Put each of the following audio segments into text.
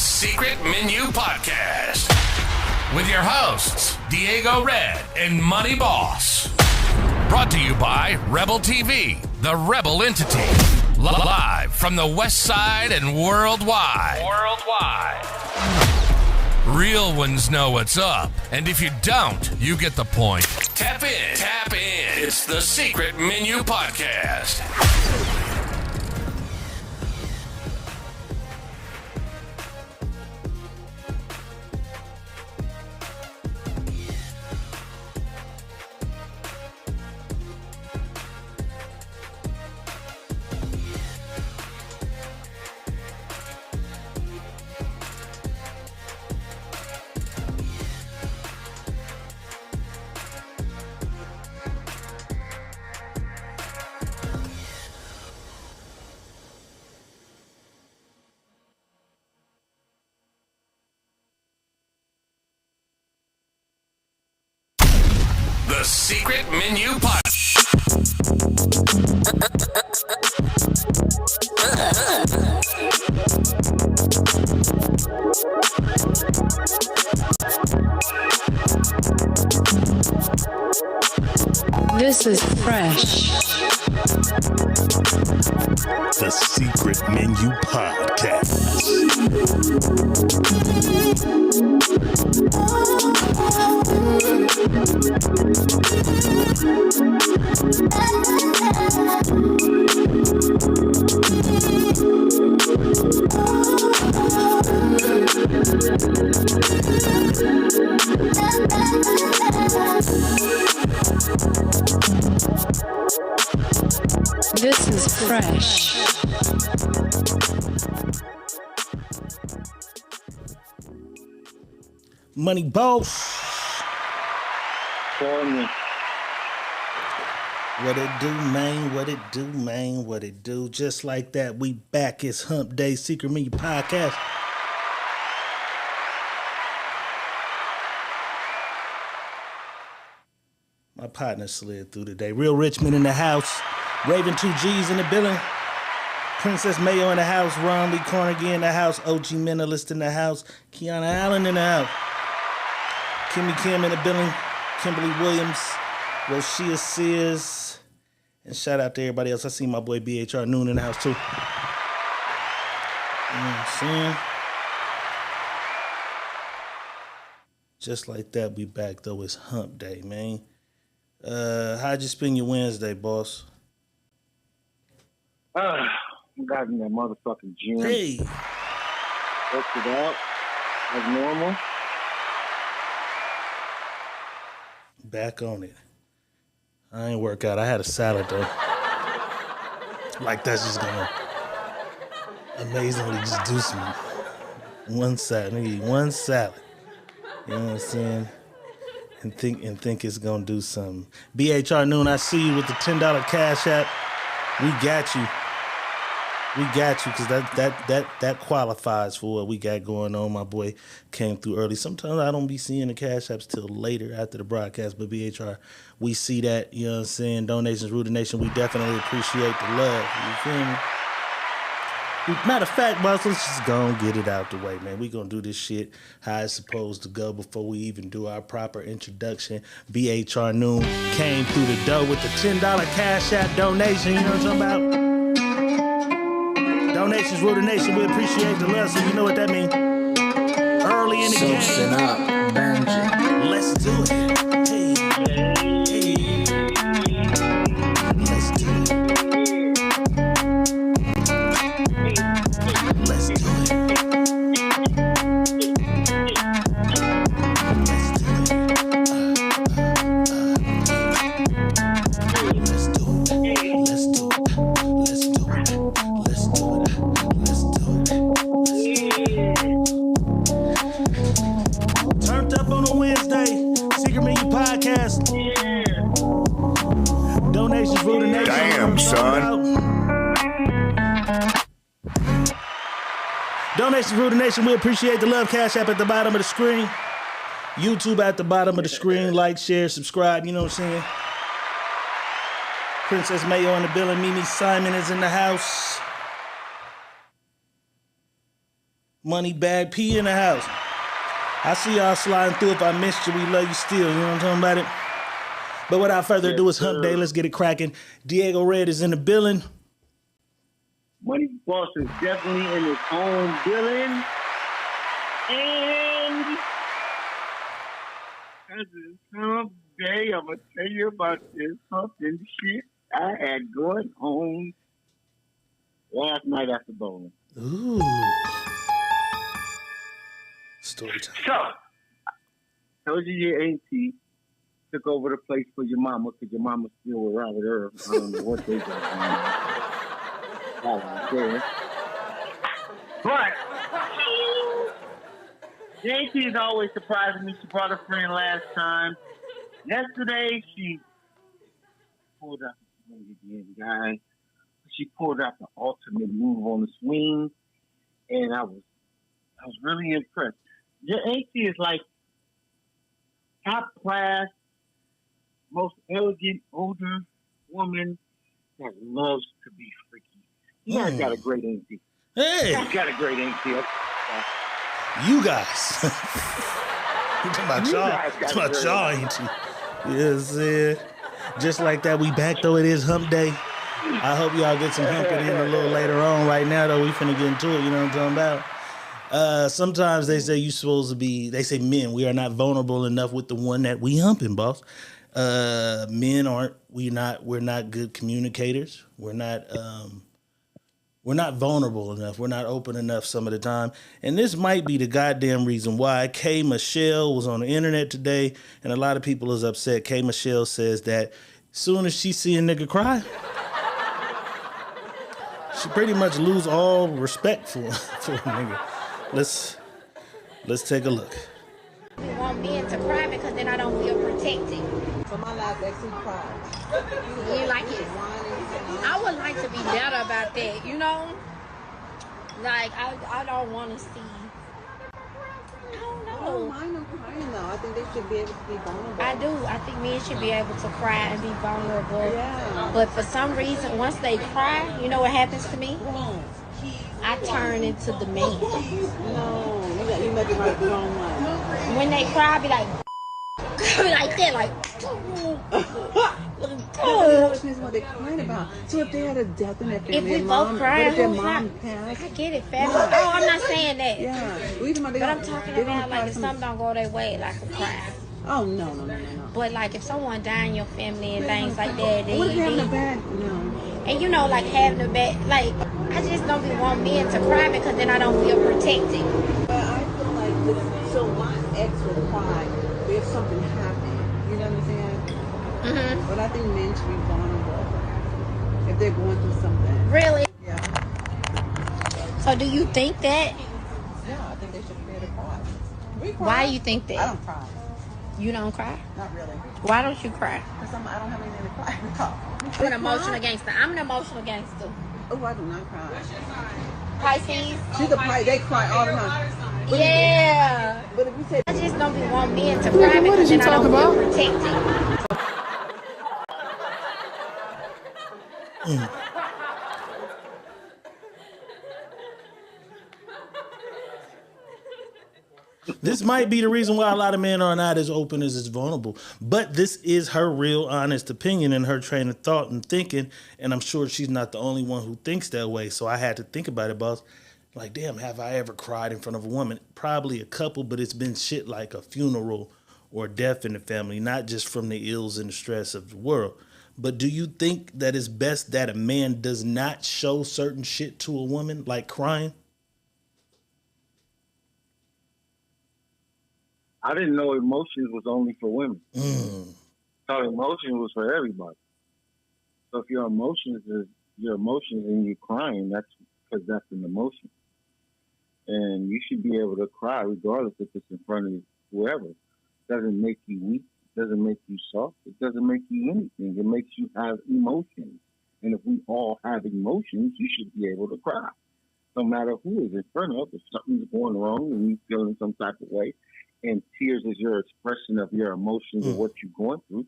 Secret Menu Podcast with your hosts, Diego Red and Money Boss. Brought to you by Rebel TV, the Rebel entity. Live from the West Side and worldwide. Real ones know what's up, and if you don't, you get the point. Tap in. It's the Secret Menu Podcast. The Secret Menu Podcast. This is fresh. The Secret Menu Podcast. This is fresh. Money Boss. What it do, man? What it do? Just like that, we back. It's Hump Day, Secret Menu Podcast. My partner slid through today. Real Richmond in the house. Raven 2G's in the building. Princess Mayo in the house. Ron Lee Carnegie in the house. OG Mentalist in the house. Kiana Allen in the house. Kimmy Kim in the building. Kimberly Williams. Roshia Sears. And shout out to everybody else. I see my boy BHR Noon in the house too. You know what I'm saying? Just like that, we back though. It's Hump Day, man. How'd you spend your Wednesday, boss? Got in that motherfucking gym. Hey. Worked it out as normal. Back on it. I ain't work out. I had a salad though. Like that's just gonna amazingly just do some one salad. Nigga eat one salad. You know what I'm saying? And think it's gonna do something. BHR Noon, I see you with the $10 Cash App. We got you. Because that qualifies for what we got going on. My boy came through early. Sometimes I don't be seeing the Cash Apps till later after the broadcast, but BHR, we see that, you know what I'm saying? Donations rule the nation. We definitely appreciate the love. You feel me? Matter of fact, boss, let's just go and get it out the way, man. We gonna do this shit how it's supposed to go before we even do our proper introduction. BHR Noon came through the door with the $10 Cash App donation. You know what I'm talking about? Donations rule the nation. We appreciate the love, so you know what that means. Early in the game. Up, Benji. Let's do it. Hey. Let's do it. Let's do it. Let's do it. Let's do it. Let's do it. Let's do it. Let's do it. Let's do it. Turned up on a Wednesday. Secret Menu Podcast. Donations rule the nation. Damn, son. Donations rule the nation. We appreciate the love. Cash App at the bottom of the screen. YouTube at the bottom of the screen. Like, share, subscribe. You know what I'm saying? Princess Mayo in the building. Mimi Simon is in the house. Money Bag P in the house. I see y'all sliding through. If I missed you, we love you still. You know what I'm talking about it? But without further ado, it's Hump Day. Let's get it cracking. Diego Red is in the building. Money Boss is definitely in his own building. And as it's Hump Day, I'm going to tell you about this humping shit I had going on last night after bowling. Ooh. Story time. So, told you your auntie took over the place for your mama because your mama still with Robert Earl. I don't know what they got going on. But the auntie is always surprising me. She brought a friend last time. Yesterday, she pulled out the swing again, guys. She pulled out the ultimate move on the swing, and I was really impressed. Your auntie is like top class, most elegant older woman that loves to be freaky. You guys got a great auntie. Hey, You got a great auntie. you guys. You talking about y'all? Talking about y'all, ain't you? Yes, just like that, we back though. It is Hump Day. I hope y'all get some humping in a little later on. Right now, though, we finna get into it. You know what I'm talking about? Sometimes they say you supposed to be. They say men, we are not vulnerable enough with the one that we humping, boss. Men aren't. We're not good communicators. We're not vulnerable enough. We're not open enough some of the time. And this might be the goddamn reason why. K. Michelle was on the internet today, and a lot of people is upset. K. Michelle says that soon as she see a nigga cry, she pretty much lose all respect for a nigga. Let's take a look. We want men to cry because then I don't feel protected. So my last ex, he cried. You like it? I would like to be better about that, you know? Like, I don't want to see. I don't know. I don't mind them crying, though. I think they should be able to be vulnerable. I do. I think men should be able to cry and be vulnerable. Yeah. But for some reason, once they cry, you know what happens to me? I turn into the man. No, you make it like the wrong one. When they cry, I be like, like that, like. It depends on what they're crying about. So if they had a death in their family, If we both cry, if their mom passed? I get it, family. Oh, I'm not saying that. Yeah. Well, But I'm talking about like if something don't go their way, like a cry. Oh, no. But like if someone die in your family and things like that, then What if you having a be, bad? No. and you know, like having a bad, like I just don't be want men to cry because then I don't feel protected. But I feel like this. So my ex would cry if something happened. You know what I'm saying? Mm-hmm. But I think men should be vulnerable if they're going through something. Really? Yeah. So do you think that? Yeah, I think they should be able to cry. We cry. Why do you think that? I don't cry. You don't cry? Not really. Why don't you cry? Because I don't have anything to cry about. I'm an emotional gangster. I'm an emotional gangster. Oh, I do not cry. Pisces? She's a Pisces. They cry all the time. Yeah. But if you say I just don't be want men to cry because then I don't feel protected. This might be the reason why a lot of men are not as open as vulnerable. But this is her real honest opinion and her train of thought and thinking. And I'm sure she's not the only one who thinks that way. So I had to think about it, boss. Like, damn, have I ever cried in front of a woman? Probably a couple, but it's been shit like a funeral or death in the family, not just from the ills and the stress of the world. But do you think that it's best that a man does not show certain shit to a woman, like crying? I didn't know emotions was only for women. I thought emotions was for everybody. So if your emotions and you're crying, that's because that's an emotion. And you should be able to cry regardless if it's in front of whoever. It doesn't make you weak. It doesn't make you soft. It doesn't make you anything. It makes you have emotions. And if we all have emotions, you should be able to cry. No matter who is in front of, if something's going wrong and you're feeling some type of way, and tears is your expression of your emotions or what you're going through,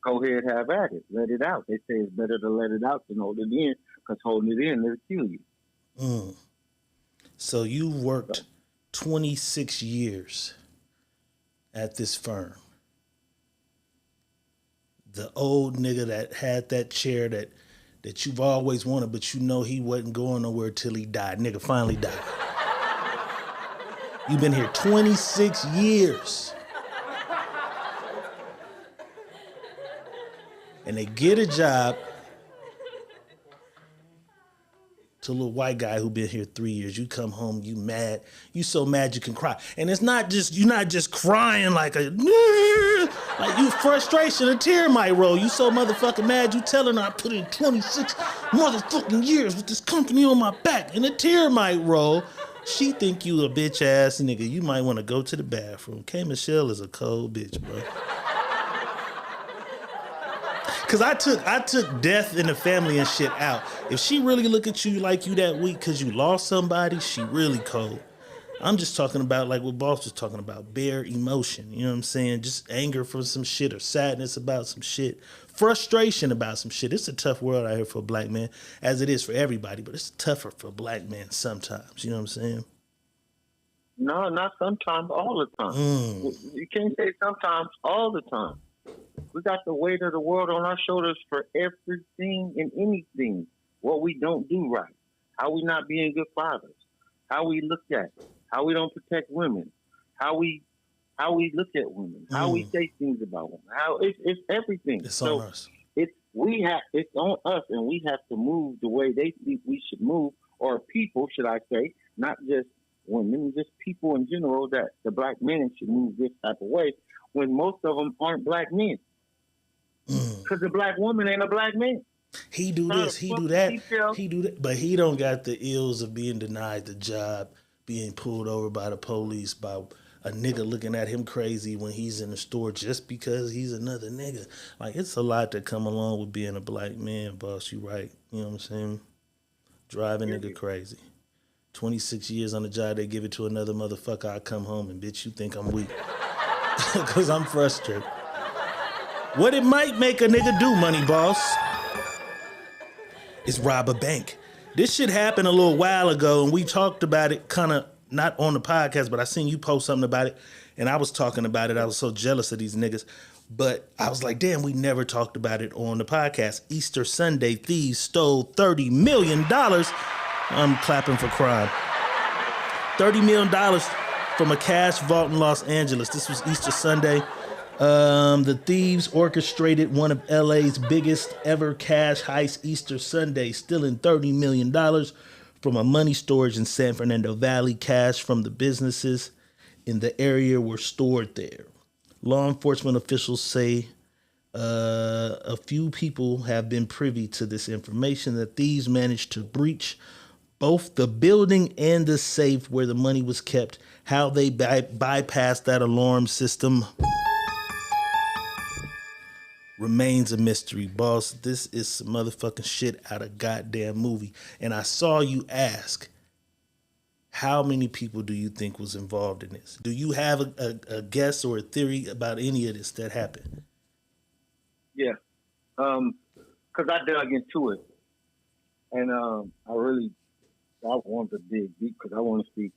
go ahead, have at it. Let it out. They say it's better to let it out than hold it in, because holding it in, it'll kill you. So you worked 26 years at this firm. The old nigga that had that chair that you've always wanted, but you know he wasn't going nowhere till he died. Nigga finally died. You've been here 26 years. And they get a job to a little white guy who been here 3 years. You come home, you mad. You so mad you can cry. And it's not just, you're not just crying like like you frustration, a tear might roll. You so motherfucking mad, you telling her I put in 26 motherfucking years with this company on my back, and a tear might roll. She think you a bitch ass nigga. You might want to go to the bathroom. K. Michelle is a cold bitch, bro. Cause I took death in the family and shit out. If she really look at you like you that weak cause you lost somebody, she really cold. I'm just talking about like what Boss was talking about, bare emotion. You know what I'm saying? Just anger for some shit or sadness about some shit. Frustration about some shit. It's a tough world out here for a black man, as it is for everybody, but it's tougher for black men sometimes. You know what I'm saying? No, not sometimes, all the time. You can't say sometimes, all the time. We got the weight of the world on our shoulders for everything and anything. What we don't do right, how we not being good fathers, how we look at, how we don't protect women, how we look at women, how we say things about women, how it's everything. It's on us. It's on us, and we have to move the way they think we should move, or people, should I say, not just women, just people in general, that the black men should move this type of way when most of them aren't black men. Because the black woman ain't a black man. He do this, he do that, he do that, but he don't got the ills of being denied the job, being pulled over by the police, by a nigga looking at him crazy when he's in the store just because he's another nigga. Like, it's a lot that come along with being a black man, Boss. You right. You know what I'm saying? Driving nigga crazy. 26 years on the job, they give it to another motherfucker. I come home and bitch, you think I'm weak. Because I'm frustrated. What it might make a nigga do, Money Boss, is rob a bank. This shit happened a little while ago, and we talked about it kind of, not on the podcast, but I seen you post something about it, and I was talking about it. I was so jealous of these niggas. But I was like, damn, we never talked about it on the podcast. Easter Sunday, thieves stole $30 million. I'm clapping for crime. $30 million from a cash vault in Los Angeles. This was Easter Sunday. The thieves orchestrated one of LA's biggest ever cash heist Easter Sunday, stealing $30 million from a money storage in San Fernando Valley. Cash from the businesses in the area were stored there. Law enforcement officials say a few people have been privy to this information. The thieves managed to breach both the building and the safe where the money was kept. How they bypassed that alarm system remains a mystery. Boss, this is some motherfucking shit out of goddamn movie. And I saw you ask, how many people do you think was involved in this? Do you have a guess or a theory about any of this that happened? Yeah. Because I dug into it. And I wanted to dig deep because I want to see.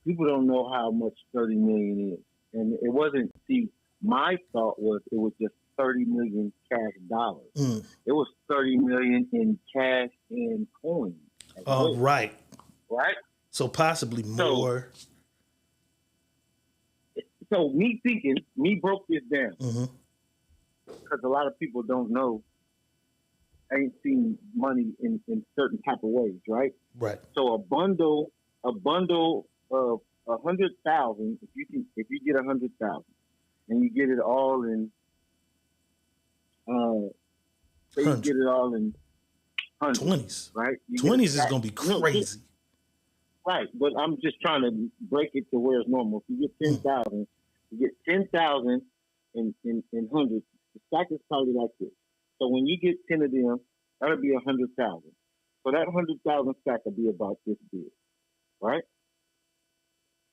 People don't know how much 30 million is. And it wasn't, my thought was it was just 30 million cash dollars. It was 30 million in cash and coins. Oh, right. Right? So possibly more. So me broke this down. Because a lot of people don't know, ain't seen money in certain type of ways, right? Right. So a bundle of 100,000, if you get 100,000 and you get it all in say you get it all in hundreds, 20s. right? 20s is gonna be crazy. Right, but I'm just trying to break it to where it's normal. If you get 10,000, you get 10,000 in hundreds. The stack is probably like this. So when you get 10 of them, that'll be 100,000. So that 100,000 stack will be about this big, right?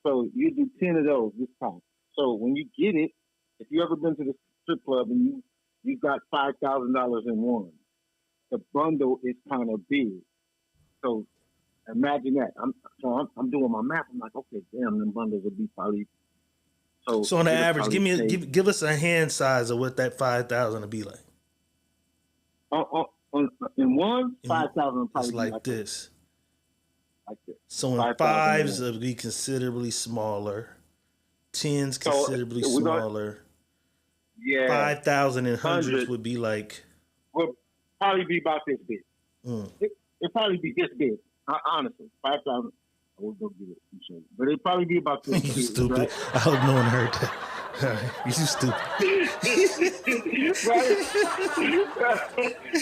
So you do 10 of those this time. So when you get it, if you ever been to the strip club and you got $5,000 in one, the bundle is kind of big. So Imagine that. I'm doing my math. I'm like, okay, damn, them bundles would be probably. So on the it'll average, probably take- give us a hand size of what that 5,000 would be like. In one, 5,000 would probably It's be like this. Like this. So in 5,000 fives, in it'll be considerably smaller. Tens, So, considerably we're gonna- smaller. Yeah. 5,000 and hundreds Hundred. would be like. Will probably be about this big. Mm. It'll probably be this big. Honestly, 5,000. I was gonna give it some shit, but it'd probably be about this You big. stupid. Right? I hope no one heard that. All right. You stupid. Right?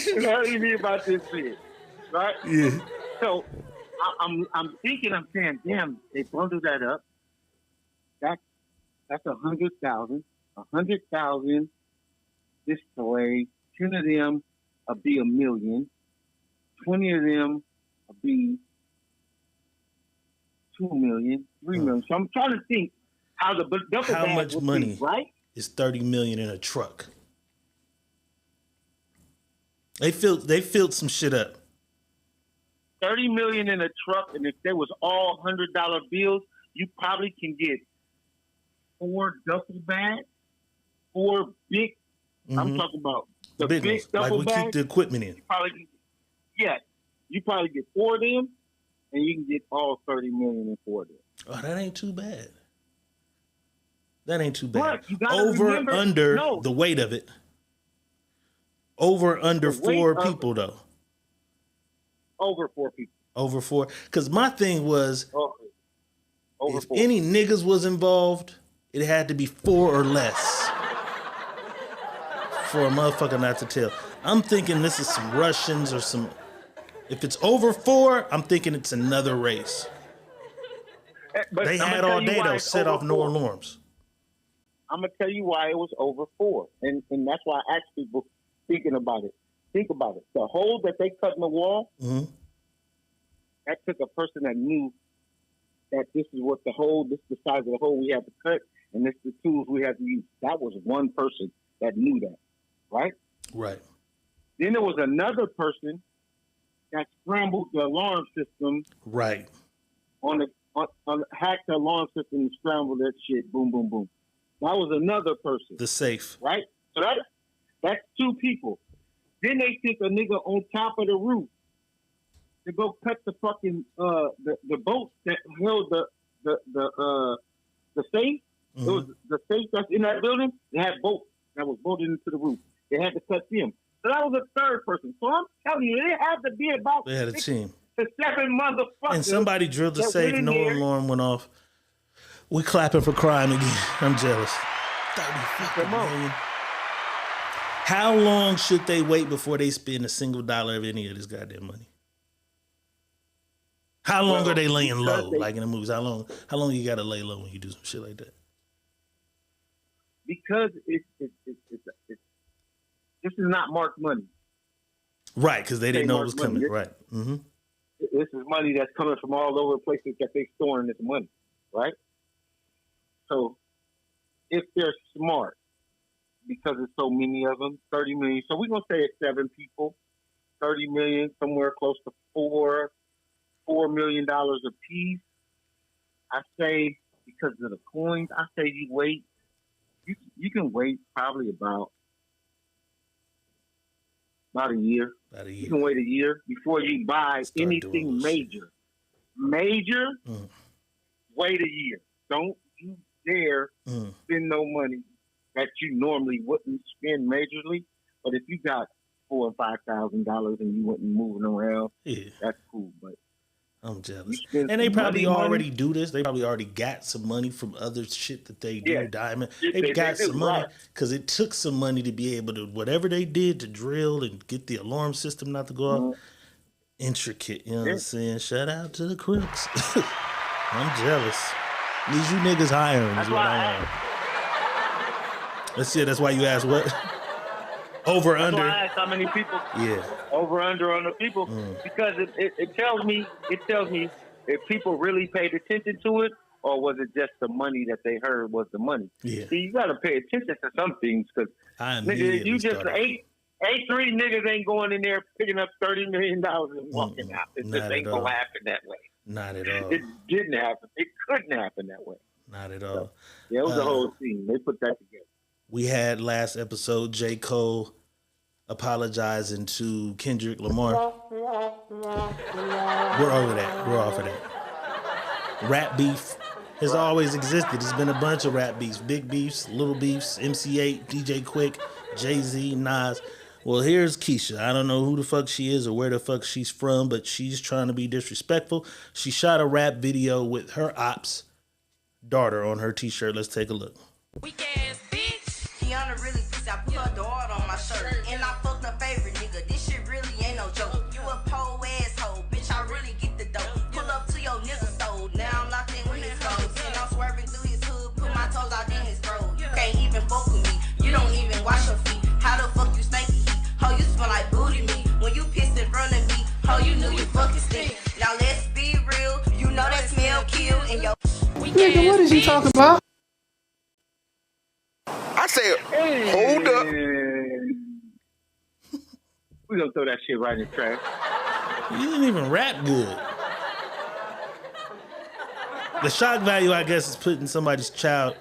It'll probably be about this big, right? Yeah. So I'm thinking, I'm saying, damn, they bundle that up. That's 100,000. 100,000 this way. 10 of them will be $1 million. 20 of them will be $2 million, $3 million. So I'm trying to think how the duffel How bag much would money be, right? is 30 million in a truck? They filled some shit up. 30 million in a truck, and if there was all $100 bills, you probably can get 4 duffel bags, 4 big. I'm talking about the Big big ones, like duffel we bags. keep the equipment in. You probably get 4 of them, and you can get all 30 million in 4 of them. Oh, that ain't too bad. That ain't too bad. But you gotta Over, remember, under no. the weight of it. Over, under The weight 4 of- people, though. Over 4 people. Over 4. Because my thing was, Over if 4. any niggas was involved, it had to be 4 or less for a motherfucker not to tell. I'm thinking this is some Russians or some. If it's over 4, I'm thinking it's another race. But They I'ma had tell all you day why though, it's set over off no 4. alarms. I'm gonna tell you why it was over 4, and that's why I ask people thinking about it. Think about it. The hole that they cut in the wall, Mm-hmm. that took a person that knew that this is what the hole, this is the size of the hole we have to cut, and this is the tools we have to use. That was one person that knew that, right? Right. Then there was another person that scrambled the alarm system Right. on hacked the alarm system and scrambled that shit. Boom, boom, boom. That was another person. The safe. Right? So that's 2 people. Then they took a nigga on top of the roof to go cut the fucking the boat that held the safe. Mm-hmm. It was the safe that's in that building. They had boats that was bolted into the roof. They had to cut them. So that was a third person. So I'm telling you, it had to be about They had a 6 team. to 7 motherfuckers. And somebody drilled the that safe, went in no there. alarm went off. We clapping for crime again. I'm jealous. 30 fucking Come on. million. How long should they wait before they spend a single dollar of any of this goddamn money? How long are they laying low, like in the movies? How long you gotta lay low when you do some shit like that? Because it's this is not marked money. Right, because they didn't know it was Mark money. coming. Right. Mm-hmm. This is money that's coming from all over the places that they storing this money, right? So if they're smart, because there's so many of them, 30 million. So we're gonna say it's 7 people, 30 million, somewhere close to $4 million a piece. I say because of the coins, I say you wait. You can wait probably about a year. About a You year. can wait a year before you buy Start doing anything this major. Major, Mm. wait a year. Don't you dare Mm. spend no money that you normally wouldn't spend majorly. But if you got $4,000 or $5,000 and you wasn't moving around, Yeah, that's cool. But I'm you jealous. spend And they some probably money, already do this. They probably already got some money from other shit that they do, Yeah. diamond. They They got do, some money right. because it took some money to be able to, whatever they did to drill and get the alarm system not to go off. Intricate, you know what I'm saying? Shout out to the crooks. I'm jealous. These you niggas hiring That's is what why I am. That's it. That's why you asked what? Over, That's under. why I asked how many people Yeah. over under on the people because it tells me if people really paid attention to it or was it just the money that they heard was the money. Yeah. See, you got to pay attention to some things because I nigga, immediately you just started. A3 niggas ain't going in there picking up $30 million and walking out. It just ain't gonna happen that way. Not at all. It didn't happen. It couldn't happen that way. Not at all. So, yeah, it was a whole scene. They put that together. We had last episode J. Cole apologizing to Kendrick Lamar. We're over that. We're off of that. Rap beef has always existed. There's been a bunch of rap beefs. Big beefs, little beefs, MC8, DJ Quick, Jay-Z, Nas. Well, here's Keisha. I don't know who the fuck she is or where the fuck she's from, but she's trying to be disrespectful. She shot a rap video with her ops daughter on her t-shirt. Let's take a look. Weak ass bitch. Kiana really pissed. I put her daughter on my shirt. And I fucked her favorite nigga. This shit really ain't no joke. You a pole asshole, bitch. I really get the dope. Pull up to your nigga stole. Now I'm locked in with his foes. And I'm swerving through his hood. Put my toes out in his throat. You can't even fuck with me. You don't even wash your feet. How the fuck you stanky heat? Ho, you smell like booty meat. When you pissed in front of me, ho, you knew you fucking stink. Now let's be real. You know that smell kill and yo. Nigga, what is he talking about? I said, hold up. We're gonna throw that shit right in the trash. You didn't even rap good. The shock value, I guess, is putting somebody's child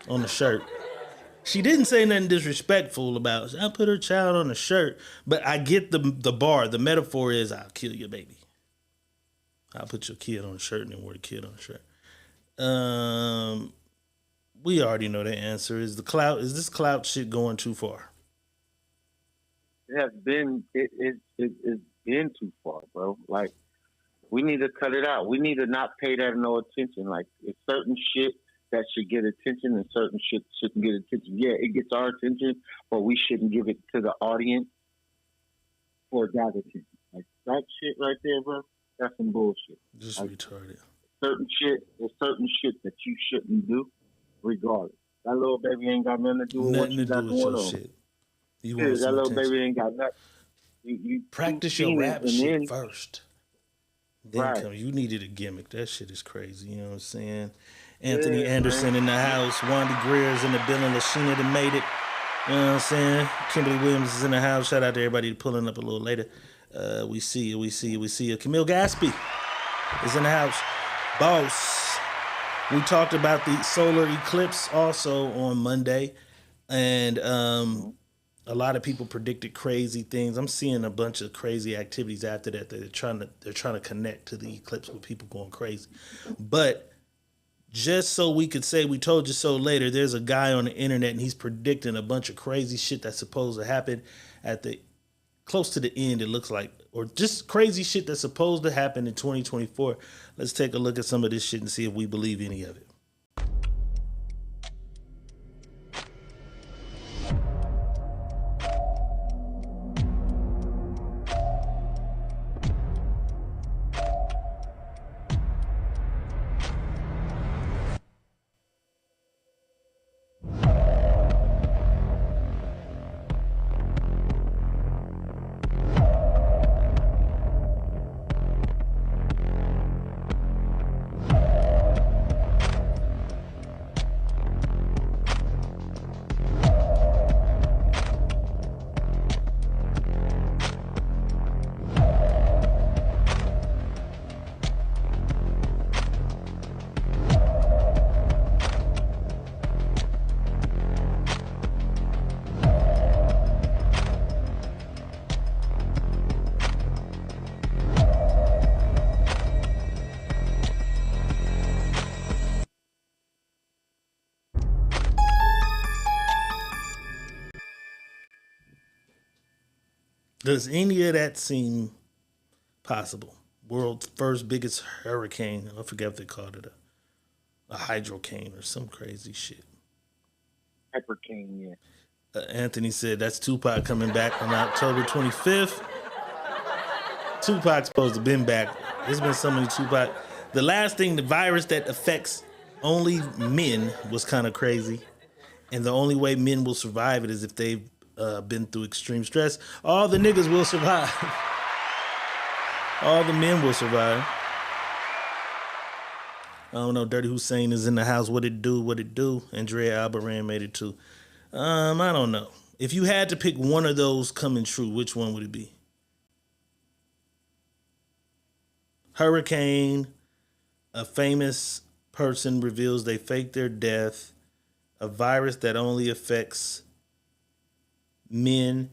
on the shirt. She didn't say nothing disrespectful about, I put her child on the shirt, but I get the bar. The metaphor is, I'll kill your baby. I'll put your kid on the shirt and then wear the kid on the shirt. We already know the answer. Is this clout shit going too far? It's been too far, bro. Like, we need to cut it out. We need to not pay that no attention. Like, it's certain shit that should get attention and certain shit shouldn't get attention. Yeah, it gets our attention, but we shouldn't give it to the audience for that attention. Like, that shit right there, bro, that's some bullshit. Just like, retarded. There's certain shit that you shouldn't do, regardless. That little baby ain't got nothing to do with what you got going on. Shit. You want that little baby ain't got nothing. You practice your rap shit first. Then right. come. You needed a gimmick. That shit is crazy. You know what I'm saying? Anthony Anderson in the house. Wandy Greer's in the building. Lashina that made it. You know what I'm saying? Kimberly Williams is in the house. Shout out to everybody pulling up a little later. We see you. Camille Gaspy is in the house. Boss. We talked about the solar eclipse also on Monday. And a lot of people predicted crazy things. I'm seeing a bunch of crazy activities after that. They're trying to connect to the eclipse with people going crazy. But just so we could say we told you so later, there's a guy on the internet and he's predicting a bunch of crazy shit that's supposed to happen at the close to the end, it looks like, or just crazy shit that's supposed to happen in 2024. Let's take a look at some of this shit and see if we believe any of it. Does any of that seem possible? World's first biggest hurricane. I forget if they called it a hydrocane or some crazy shit. Hypercane, yeah. Anthony said that's Tupac coming back on October 25th. Tupac's supposed to have been back. There's been so many Tupac. The last thing, the virus that affects only men was kind of crazy. And the only way men will survive it is if they've been through extreme stress. All the niggas will survive. All the men will survive. I don't know. Dirty Hussein is in the house. What it do? Andrea Albaran made it too. I don't know. If you had to pick one of those coming true, which one would it be? Hurricane, a famous person reveals they faked their death, a virus that only affects men,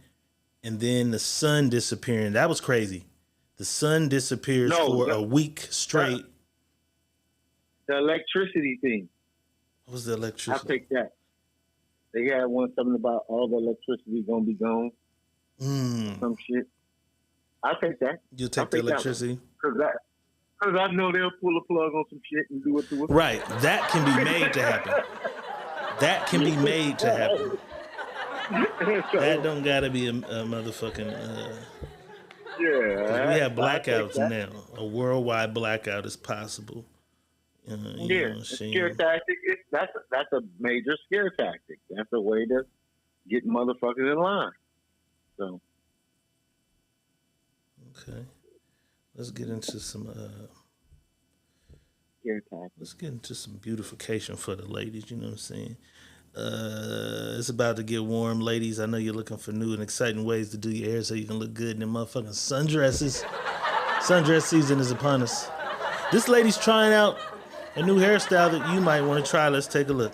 and then the sun disappearing. That was crazy. The sun disappears for a week straight. The electricity thing. What was the electricity? I picked that. They had something about all the electricity gonna be gone. Some shit. I take that. You'll take the electricity? Because I know they'll pull a plug on some shit and do it to us. Right. That can be made to happen. That can be made to happen. That don't gotta be a motherfucking. Yeah. We have blackouts now. A worldwide blackout is possible. Scare tactic. That's a major scare tactic. That's a way to get motherfuckers in line. So. Okay. Let's get into some. Scare tactic. Let's get into some beautification for the ladies. You know what I'm saying? It's about to get warm, ladies. I know you're looking for new and exciting ways to do your hair so you can look good in them motherfucking sundresses. Sundress season is upon us. This lady's trying out a new hairstyle that you might want to try. Let's take a look.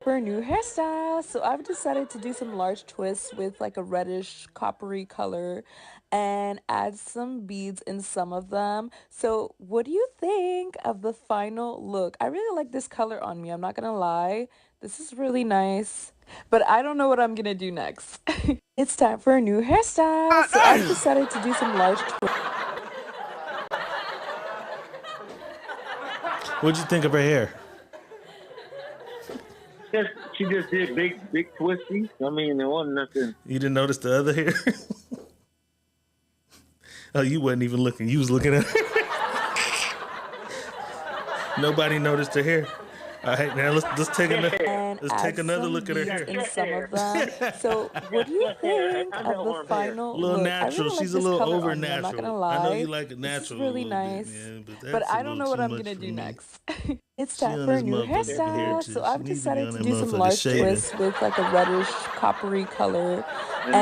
For a new hairstyle, so I've decided to do some large twists with like a reddish coppery color and add some beads in some of them. So what do you think of the final look? I really like this color on me, I'm not gonna lie. This is really nice, but I don't know what I'm gonna do next. It's time for a new hairstyle, so I've decided to do some large twists. What'd you think of her hair? She just did big twisties. I mean, there wasn't nothing. You didn't notice the other hair? Oh, you wasn't even looking. You was looking at her. Nobody noticed her hair. All right, now let's take another look at her hair. In some of them. So, what do you think of the final look? A little look? natural. Really She's like a little over I'm natural. not gonna lie. I know you like it natural. This is really nice, but I don't know what I'm gonna do next. It's time for a new hairstyle, so I've decided to do some large twists with like a reddish coppery color and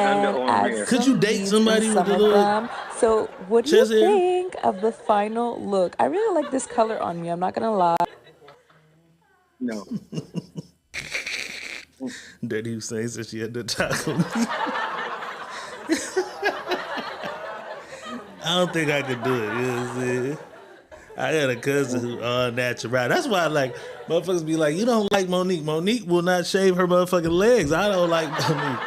add Could you date somebody with a little? Them. So, what do you think of the final look? I really like this color on me. I'm not gonna lie. No. Dirty Hussein said she had to talk on me. I don't think I could do it. You know what I'm saying? I got a cousin who all natural. That's why motherfuckers be like, you don't like Monique. Monique will not shave her motherfucking legs. I don't like Monique.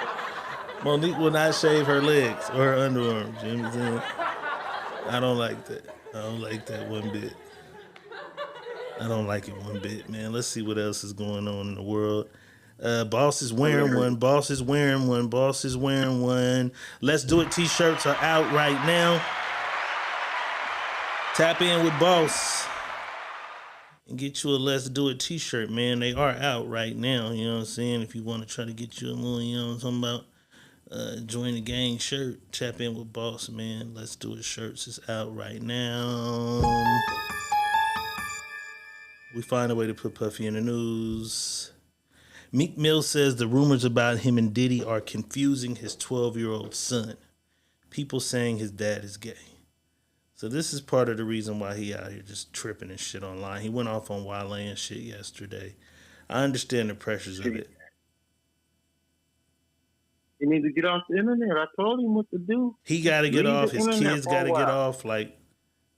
Monique will not shave her legs or her underarms. You know what I'm saying? I don't like that. I don't like that one bit. I don't like it one bit, man. Let's see what else is going on in the world. Boss is wearing one. Boss is wearing one. Boss is wearing one. Let's Do It t-shirts are out right now. Tap in with Boss and get you a Let's Do It t-shirt, man. They are out right now. You know what I'm saying? If you want to try to get you a little, you know what I'm talking about, join the gang shirt, tap in with Boss, man. Let's Do It shirts is out right now. We find a way to put Puffy in the news. Meek Mill says the rumors about him and Diddy are confusing his 12-year-old son. People saying his dad is gay. So this is part of the reason why he out here just tripping and shit online. He went off on Wale and shit yesterday. I understand the pressures of it. He needs to get off the internet. I told him what to do. He got to get off. His kids got to get off. Like,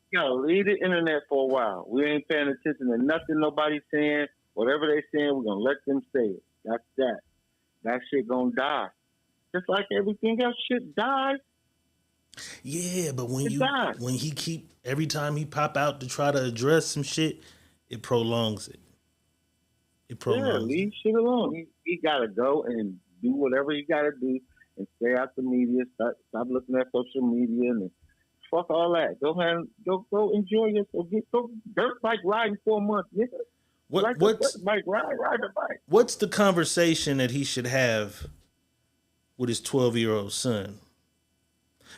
you gotta leave the internet for a while. We ain't paying attention to nothing nobody's saying. Whatever they saying, we're gonna let them say it. That's that. That shit gonna die. Just like everything else, shit dies. Yeah, but every time he pop out to try to address some shit, it prolongs it. Leave shit alone. He gotta go and do whatever he gotta do and stay out the media. Stop looking at social media and fuck all that. Go enjoy yourself. Go dirt bike riding for a month, nigga. What's bike ride a bike? What's the conversation that he should have with his 12-year-old son?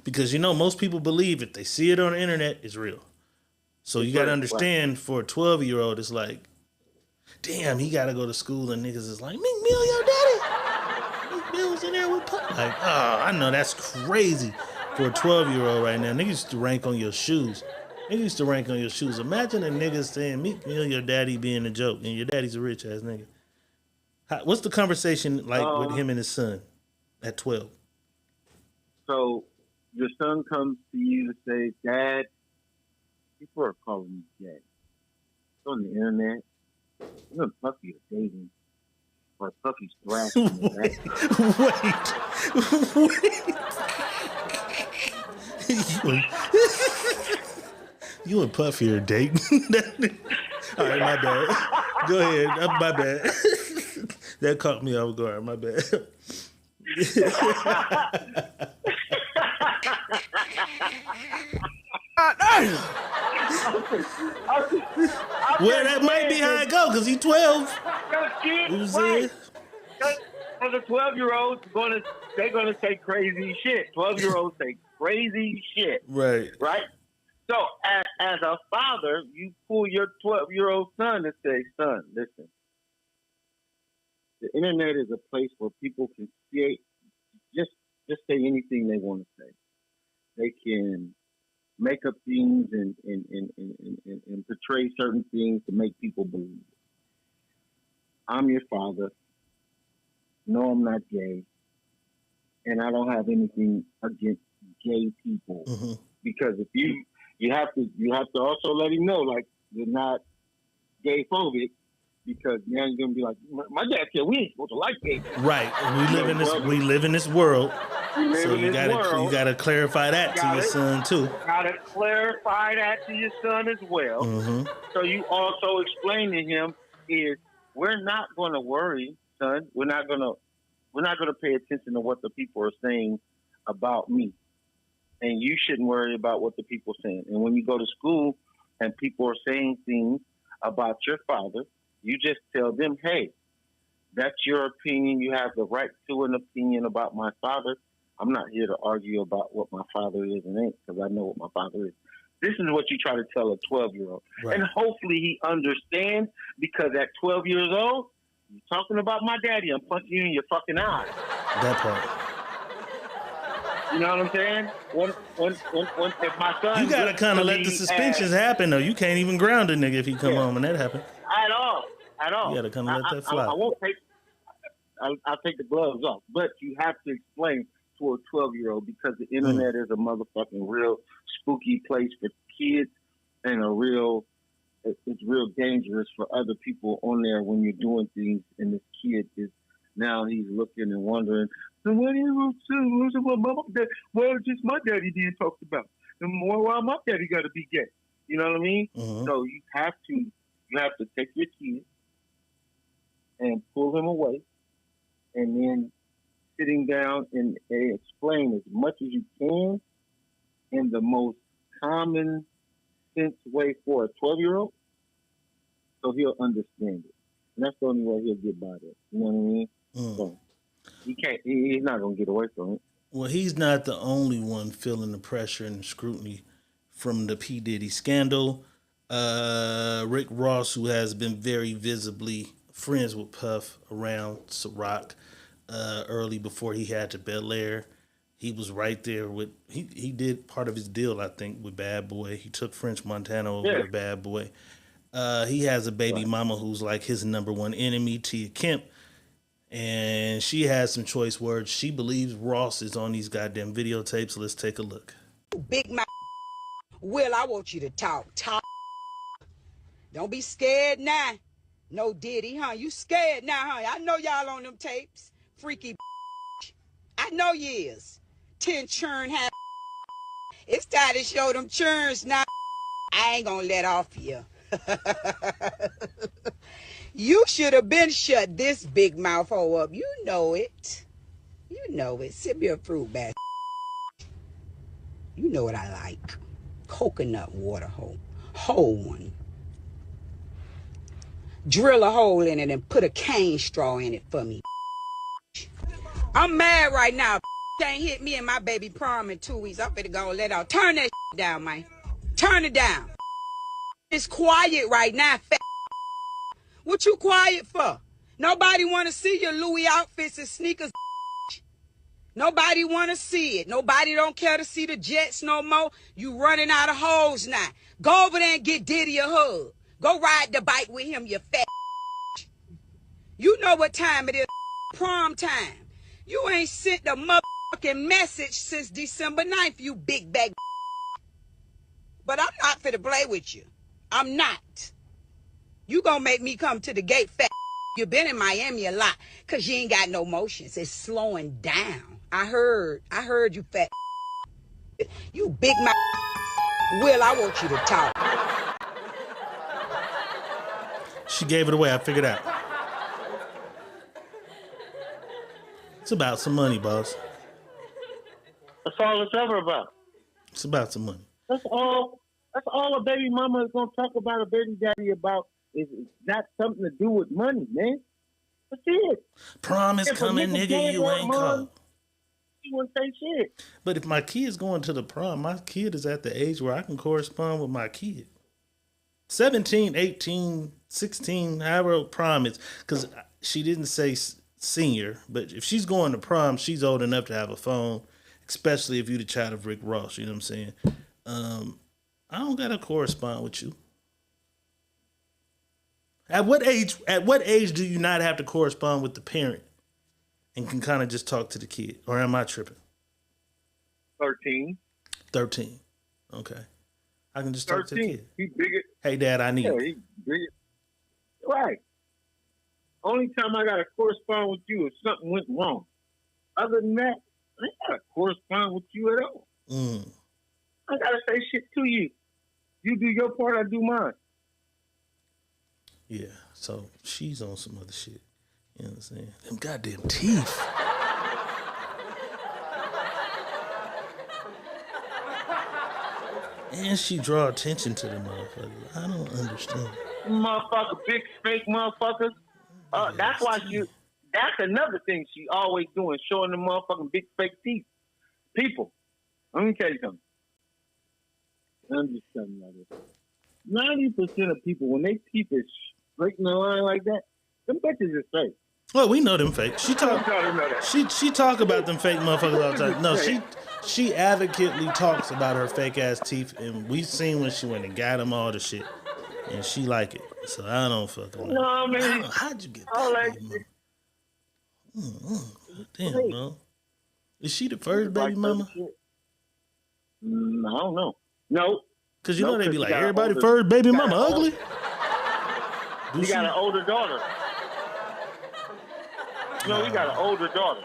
Because most people believe if they see it on the internet, it's real. So you gotta understand, for a 12-year-old, it's like, damn, he gotta go to school and niggas is like, Meek Mill, your daddy. Meek was in there with Puff. Like, oh, I know that's crazy for a 12-year-old right now. Niggas used to rank on your shoes. Niggas used to rank on your shoes. Imagine a nigga saying, "Meek Mill, your daddy being a joke," and your daddy's a rich ass nigga. What's the conversation like with him and his son at 12? So your son comes to you to say, "Dad," people are calling me Dad. It's on the internet. You know, Puffy is dating, or Puffy's thrashing. Wait. You and Puffy are dating? All right, my bad. Go ahead. My bad. That caught me off guard. My bad. Well, that might be how it go, because he's 12. You know right. For the 12-year-olds, they're gonna say crazy shit. 12-year-olds say crazy shit. Right. Right? So, as a father, you pull your 12-year-old son and say, "Son, listen. The internet is a place where people can just say anything they want to say. They can make up things and portray certain things to make people believe. I'm your father. No, I'm not gay. And I don't have anything against gay people. Mm-hmm. Because if you have to also let him know, like, you're not gay phobic, because now you're gonna be like, my dad said we ain't supposed to like gay people. Right. We live in this world. So you gotta clarify that to your son too. Gotta clarify that to your son as well. Mm-hmm. So you also explain to him is, we're not gonna worry, son. We're not gonna pay attention to what the people are saying about me. And you shouldn't worry about what the people are saying. And when you go to school and people are saying things about your father, you just tell them, "Hey, that's your opinion. You have the right to an opinion about my father. I'm not here to argue about what my father is and ain't, because I know what my father is." This is what you try to tell a 12-year-old. Right. And hopefully he understands, because at 12 years old, you're talking about my daddy, I'm punching you in your fucking eye. That part. You know what I'm saying? When if my son... You gotta kind of let the suspensions happen, though. You can't even ground a nigga if he come home and that happen. At all. You gotta kind of let that fly. I won't take... I'll take the gloves off. But you have to explain to a 12-year-old, because the internet is a motherfucking real spooky place for kids, and it's real dangerous for other people on there when you're doing things, and this kid is... Now he's looking and wondering, so what is just my daddy being talked about? And why my daddy got to be gay? You know what I mean? Mm-hmm. So you have to take your kid and pull him away, and then sitting down and explain as much as you can in the most common sense way for a 12-year-old, so he'll understand it. And that's the only way he'll get by that. You know what I mean? So he's not going to get away from it. Well, he's not the only one feeling the pressure and scrutiny from the P. Diddy scandal. Rick Ross, who has been very visibly friends with Puff around Ciroc early before he had to Bel Air. He was right there with... He did part of his deal, I think, with Bad Boy. He took French Montana over to Bad Boy. He has a baby mama who's like his number one enemy, Tia Kemp. And she has some choice words. She believes Ross is on these goddamn videotapes. Let's take a look. Big mouth. Will, I want you to talk. Don't be scared now. No Diddy, huh? You scared now, huh? I know y'all on them tapes. Freaky. I know you is. 10 churn have. It's time to show them churns now. I ain't gonna let off you. You should have been shut this big mouth hole up. You know it. You know it. Sip your fruit bat. You know what I like. Coconut water hole. Whole one. Drill a hole in it and put a cane straw in it for me. I'm mad right now. Ain't hit me and my baby prom in 2 weeks. I'm finna go let out. Turn that down, man. Turn it down. It's quiet right now. What you quiet for? Nobody want to see your Louis outfits and sneakers. Nobody want to see it. Nobody don't care to see the Jets no more. You running out of hoes now. Go over there and get Diddy a hug. Go ride the bike with him, you fat. You know what time it is. Prom time. You ain't sent a motherfucking message since December 9th, you big bag. But I'm not finna play with you. I'm not. You gonna make me come to the gate, fat. You been in Miami a lot, cause you ain't got no motions. It's slowing down. I heard you, fat. You big mouth. Will, I want you to talk. She gave it away. I figured out. It's about some money, boss. That's all it's ever about. It's about some money. That's all a baby mama is gonna talk about a baby daddy about. Is not something to do with money, man. That's it. Prom is If a coming, nigga. You ain't called. He wouldn't say shit. But if my kid's going to the prom, my kid is at the age where I can correspond with my kid. 17, 18, 16, however old prom is. Because she didn't say senior, but if she's going to prom, she's old enough to have a phone, especially if you're the child of Rick Ross, you know what I'm saying? I don't got to correspond with you. At what age do you not have to correspond with the parent and can kind of just talk to the kid? Or am I tripping? 13. 13. Okay. I can just talk to the kid. He bigger. Hey, Dad, I need Yeah, you. he bigger. Right. Only time I got to correspond with you if something went wrong. Other than that, I ain't got to correspond with you at all. I got to say shit to you. You do your part, I do mine. Yeah, so she's on some other shit. You know what I'm saying? Them goddamn teeth. And she draw attention to the motherfucker. I don't understand. Motherfucker, big fake motherfuckers. That's why that's another thing she always doing, showing the motherfucking big fake teeth. People, let me tell you something. I'm just telling you this. 90% of people, when they teeth is straight in the line like that, them bitches is fake. Well, we know them fake. She talk about them fake motherfuckers all the time. No, she advocately talks about her fake ass teeth, and we seen when she went and got them all the shit, and she like it. So I don't fucking know. No, man. How'd you get all that? Damn, bro. Is she the first baby mama? I don't know. No. Because you know they be like, everybody first baby mama ugly? You got an older daughter. No, we got an older daughter.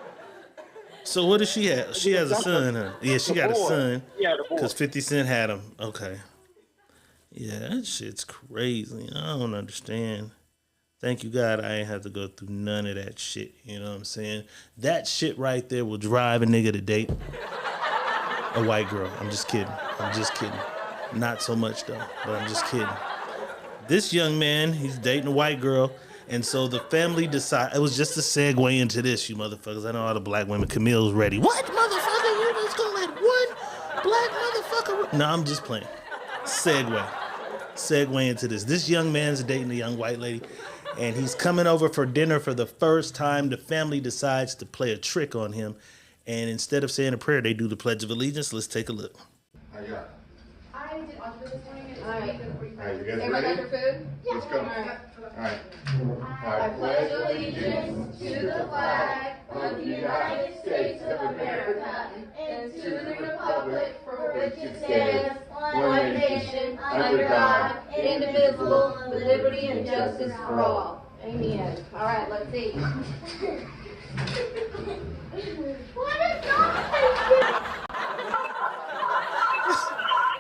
So what does she have? She has a son, huh? Yeah, she got a son. Yeah, the boy. Because 50 Cent had him. Okay. Yeah, that shit's crazy. I don't understand. Thank you, God, I ain't have to go through none of that shit. You know what I'm saying? That shit right there will drive a nigga to date a white girl. I'm just kidding. Not so much, though, but I'm just kidding. This young man, he's dating a white girl, and so the family decided, it was just a segue into this, you motherfuckers. I know all the black women. Camille's ready. What, motherfucker? You just gonna let one black motherfucker? No, I'm just playing. Segue into this. This young man's dating a young white lady, and he's coming over for dinner for the first time. The family decides to play a trick on him, and instead of saying a prayer, they do the Pledge of Allegiance. Let's take a look. How you got? I did algebra this morning. All right, you guys everybody ready? got their food? Yeah. Let's go. All right. I pledge allegiance to the flag of the United States of America and to the republic for which it stands, one nation, under God, indivisible, with liberty and justice for all. Amen. All right, let's see. What is that?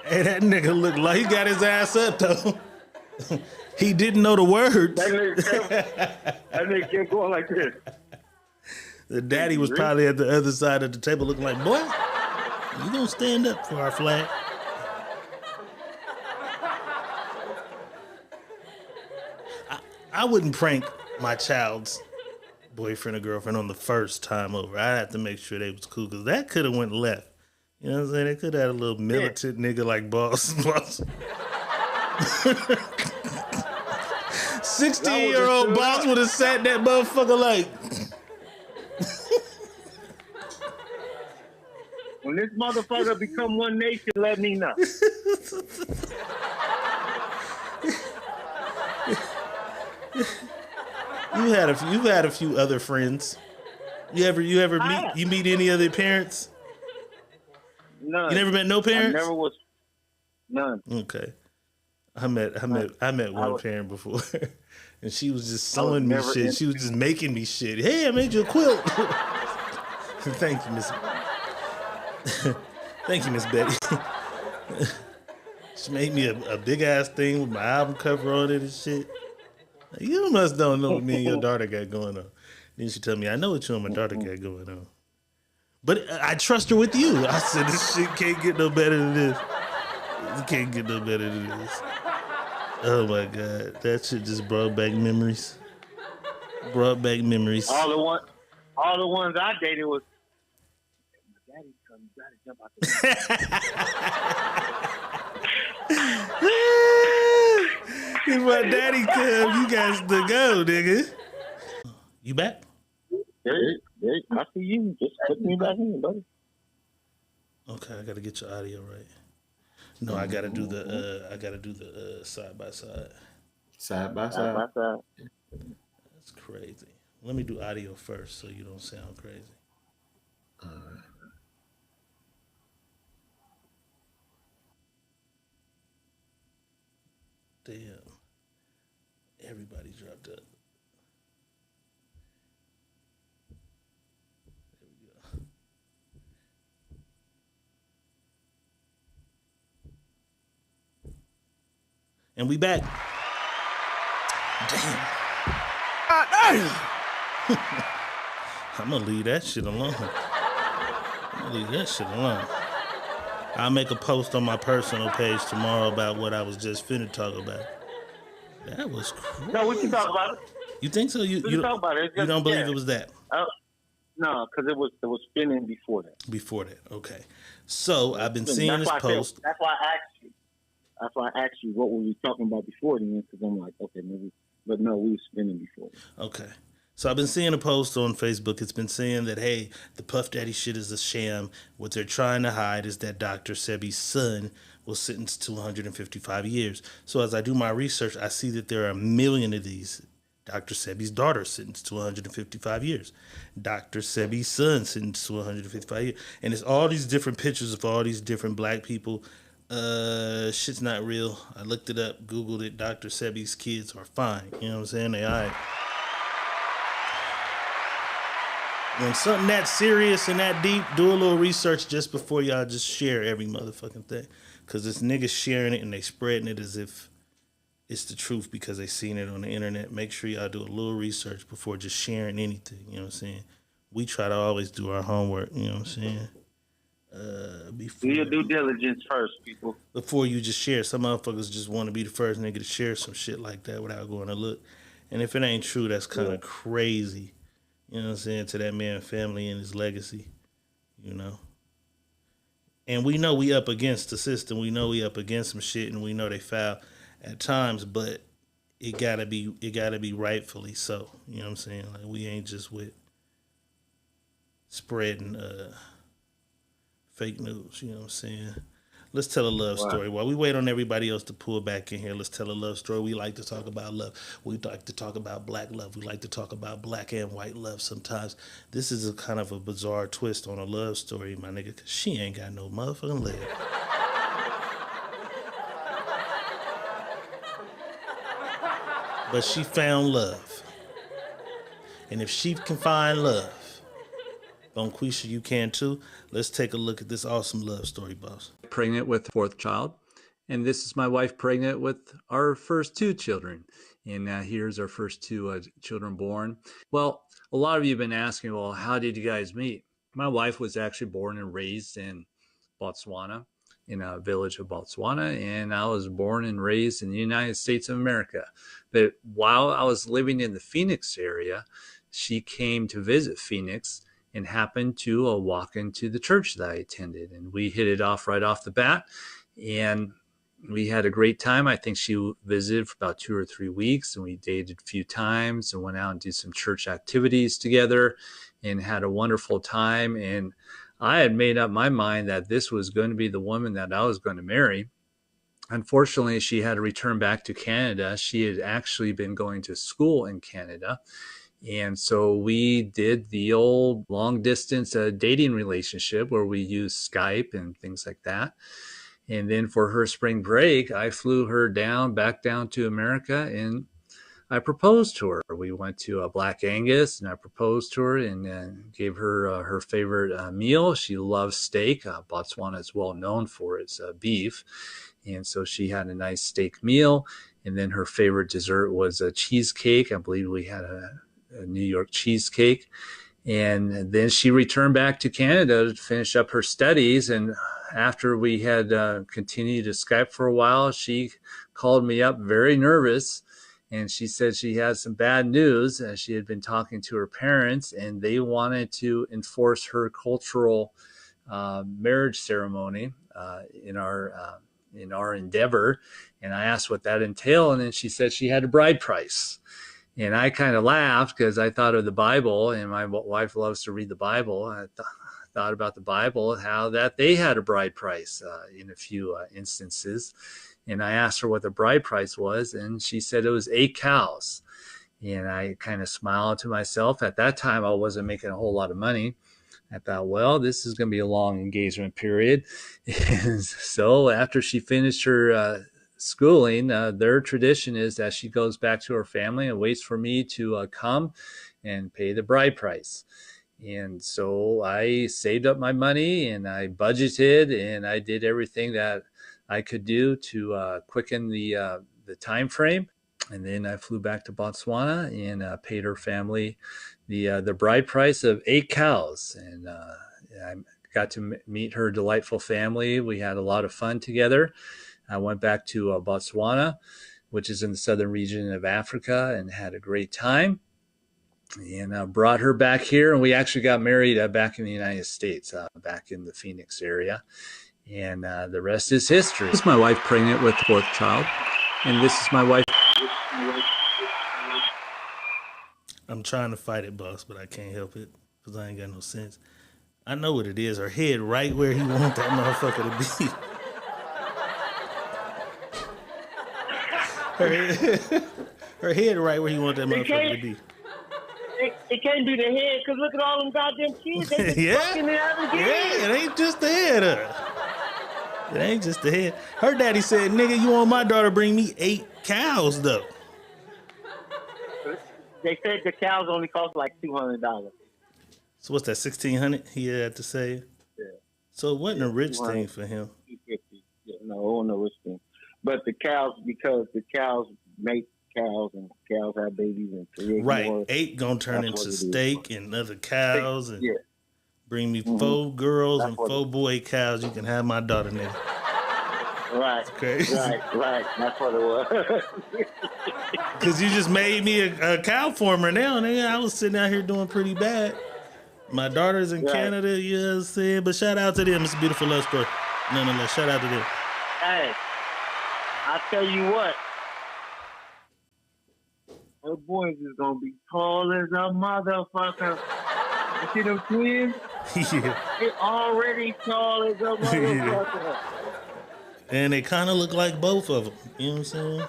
Hey, that nigga looked like he got his ass up, though. He didn't know the words. That nigga kept going like this. The daddy was probably at the other side of the table looking like, boy, you gonna stand up for our flag? I wouldn't prank my child's boyfriend or girlfriend on the first time over. I'd have to make sure they was cool, because that could have went left. You know what I'm saying? They could have had a little militant nigga like boss. 16-year-old boss would have sat that motherfucker like. When this motherfucker become one nation, let me know. You've had a few other friends. You ever meet any other parents? None. You never met no parents? I never was. None. Okay. I met one parent before, and she was just sewing me shit. She was just making me shit. Hey, I made you a quilt. Thank you, Miss. Thank you, Miss Betty. She made me a big ass thing with my album cover on it and shit. You must don't know what me and your daughter got going on. Then she told me, I know what you and my daughter got going on. But I trust her with you. I said, this shit can't get no better than this. It can't get no better than this. Oh my God. That shit just brought back memories. Brought back memories. All the ones I dated was, my daddy told me, you gotta jump out the If my daddy come, you guys to go, nigga. You back? I see you. Just put me back in, buddy. Okay, I gotta get your audio right. No, I gotta do the side by side. Side by side. That's crazy. Let me do audio first so you don't sound crazy. All right. Damn. Everybody dropped up. There we go. And we back. Damn. I'm gonna leave that shit alone. I'll make a post on my personal page tomorrow about what I was just finna talk about. That was crazy. No, we can talk about it. You think so? You can talk about it. You don't believe it was that? No, because it was spinning before that. Before that, okay. So I've been seeing this post. That's why I asked you. That's why I asked you what were we talking about before then, because I'm like, okay, maybe. But no, we were spinning before. Okay. So I've been seeing a post on Facebook. It's been saying that, hey, the Puff Daddy shit is a sham. What they're trying to hide is that Dr. Sebi's son was sentenced to 155 years. So as I do my research, I see that there are a million of these. Dr. Sebi's daughter sentenced to 155 years. Dr. Sebi's son sentenced to 155 years. And it's all these different pictures of all these different black people. Shit's not real. I looked it up, Googled it. Dr. Sebi's kids are fine. You know what I'm saying? They all right. When something that serious and that deep, do a little research just before y'all just share every motherfucking thing. Because this niggas sharing it and they spreading it as if it's the truth because they seen it on the internet. Make sure y'all do a little research before just sharing anything. You know what I'm saying? We try to always do our homework. You know what I'm saying? Do your due diligence first, people. Before you just share. Some motherfuckers just want to be the first nigga to share some shit like that without going to look. And if it ain't true, that's kind of crazy. You know what I'm saying? To that man's family and his legacy, you know. And we know we up against the system. We know we up against some shit, and we know they foul at times, but it gotta be rightfully so. You know what I'm saying? Like we ain't just with spreading fake news. You know what I'm saying? Let's tell a love story. While we wait on everybody else to pull back in here, let's tell a love story. We like to talk about love. We like to talk about black love. We like to talk about black and white love sometimes. This is a kind of a bizarre twist on a love story, my nigga, because she ain't got no motherfucking leg. But she found love. And if she can find love, Bonquisha, you can too. Let's take a look at this awesome love story, boss. Pregnant with fourth child. And this is my wife pregnant with our first two children. And here's our first two children born. Well, a lot of you have been asking, well, how did you guys meet? My wife was actually born and raised in Botswana, in a village of Botswana. And I was born and raised in the United States of America. But while I was living in the Phoenix area, she came to visit Phoenix and happened to walk into the church that I attended. And we hit it off right off the bat. And we had a great time. I think she visited for about 2 or 3 weeks, and we dated a few times and went out and did some church activities together and had a wonderful time. And I had made up my mind that this was going to be the woman that I was going to marry. Unfortunately, she had to return back to Canada. She had actually been going to school in Canada. And so we did the old long distance dating relationship where we used Skype and things like that. And then for her spring break, I flew her back down to America, and I proposed to her. We went to a Black Angus, and I proposed to her and gave her her favorite meal. She loves steak. Botswana is well known for its beef. And so she had a nice steak meal. And then her favorite dessert was a cheesecake. I believe we had a New York cheesecake. And then she returned back to Canada to finish up her studies. And after we had continued to Skype for a while, she called me up very nervous. And she said she had some bad news. She had been talking to her parents, and they wanted to enforce her cultural marriage ceremony in our endeavor. And I asked what that entailed, and then she said she had a bride price. And I kind of laughed because I thought of the Bible, and my wife loves to read the Bible. I thought about the Bible, how that they had a bride price in a few instances. And I asked her what the bride price was, and she said it was 8 cows. And I kind of smiled to myself. At that time, I wasn't making a whole lot of money. I thought, well, this is going to be a long engagement period. And so after she finished her schooling, their tradition is that she goes back to her family and waits for me to come and pay the bride price. And so I saved up my money, and I budgeted, and I did everything that I could do to quicken the time frame. And then I flew back to Botswana and paid her family the bride price of 8 cows. And I got to meet her delightful family. We had a lot of fun together. I went back to Botswana, which is in the southern region of Africa, and had a great time. And brought her back here, and we actually got married back in the United States, back in the Phoenix area. And the rest is history. This is my wife pregnant with the 4th child, and this is my wife. I'm trying to fight it, boss, but I can't help it because I ain't got no sense. I know what it is. Her head right where he wants that motherfucker to be. Her head right where he wants that motherfucker to be. It can't be the head, because look at all them goddamn kids. They just fucking it every day. Yeah, it ain't just the head. It ain't just the head. Her daddy said, nigga, you want my daughter to bring me 8 cows, though. They said the cows only cost like $200. So what's that, $1,600 he had to say? Yeah. So it wasn't a rich thing for him. $250. Yeah, no, it wasn't a rich thing. But the cows, because the cows make cows, and cows have babies, and create right, more. 8 gonna turn into steak and other cows, and bring me 4 girls and 4 boy cows. You can have my daughter now. Right, crazy. Right. That's what it was. Because you just made me a cow farmer now, nigga. I was sitting out here doing pretty bad. My daughter's in Canada, you know what I'm saying? But shout out to them. It's a beautiful love story. Nonetheless, shout out to them. Hey, I tell you what. Her boys is gonna be tall as a motherfucker. You see them twins? Yeah. They already tall as a motherfucker. Yeah. And they kind of look like both of them. You know what I'm saying?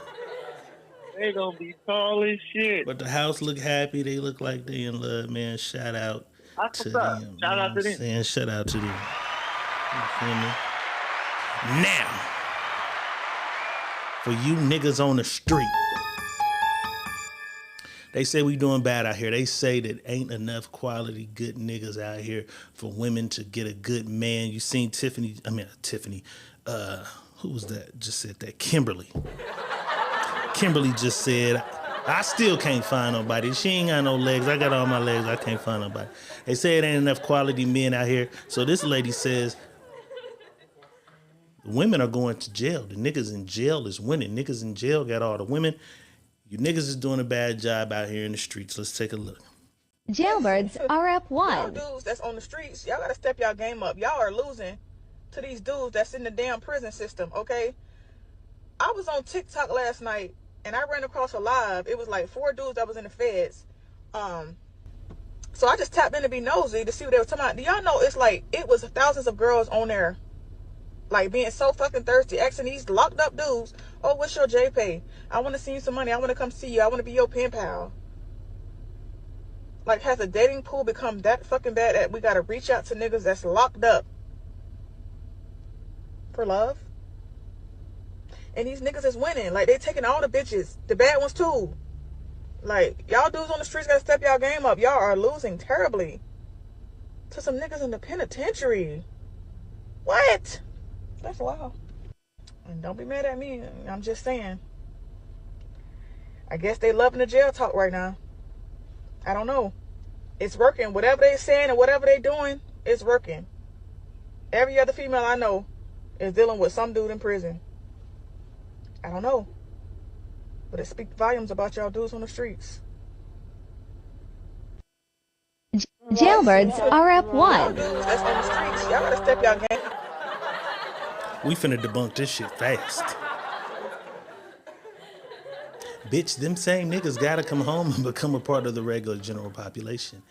They gonna be tall as shit. But the house look happy. They look like they in love, man. Shout out to them. Shout out to them. Saying shout out to them. You feel me? Now, for you niggas on the street, they say we doing bad out here. They say that ain't enough quality good niggas out here for women to get a good man. You seen Tiffany, who was that just said that? Kimberly just said, I still can't find nobody. She ain't got no legs. I got all my legs. I can't find nobody. They say it ain't enough quality men out here. So this lady says, women are going to jail. The niggas in jail is winning. Niggas in jail got all the women. You niggas is doing a bad job out here in the streets. Let's take a look. Jailbirds are up 1. Y'all dudes that's on the streets, y'all gotta step y'all game up. Y'all are losing to these dudes that's in the damn prison system, okay? I was on TikTok last night and I ran across a live. It was like 4 dudes that was in the feds. So I just tapped in to be nosy to see what they were talking about. Do y'all know it's like it was thousands of girls on there, like being so fucking thirsty, asking these locked up dudes, "Oh, what's your JPay? I want to send you some money. I want to come see you. I want to be your pen pal." Like, has the dating pool become that fucking bad that we gotta reach out to niggas that's locked up for love? And these niggas is winning. Like, they taking all the bitches, the bad ones too. Like, y'all dudes on the streets gotta step y'all game up. Y'all are losing terribly to some niggas in the penitentiary. What? That's wild. And don't be mad at me. I'm just saying. I guess they loving the jail talk right now. I don't know. It's working. Whatever they saying and whatever they doing, it's working. Every other female I know is dealing with some dude in prison. I don't know. But it speaks volumes about y'all dudes on the streets. Jailbirds RF1. Y'all dudes that's on the streets, y'all gotta step y'all game. We finna debunk this shit fast. Bitch, them same niggas gotta come home and become a part of the regular general population.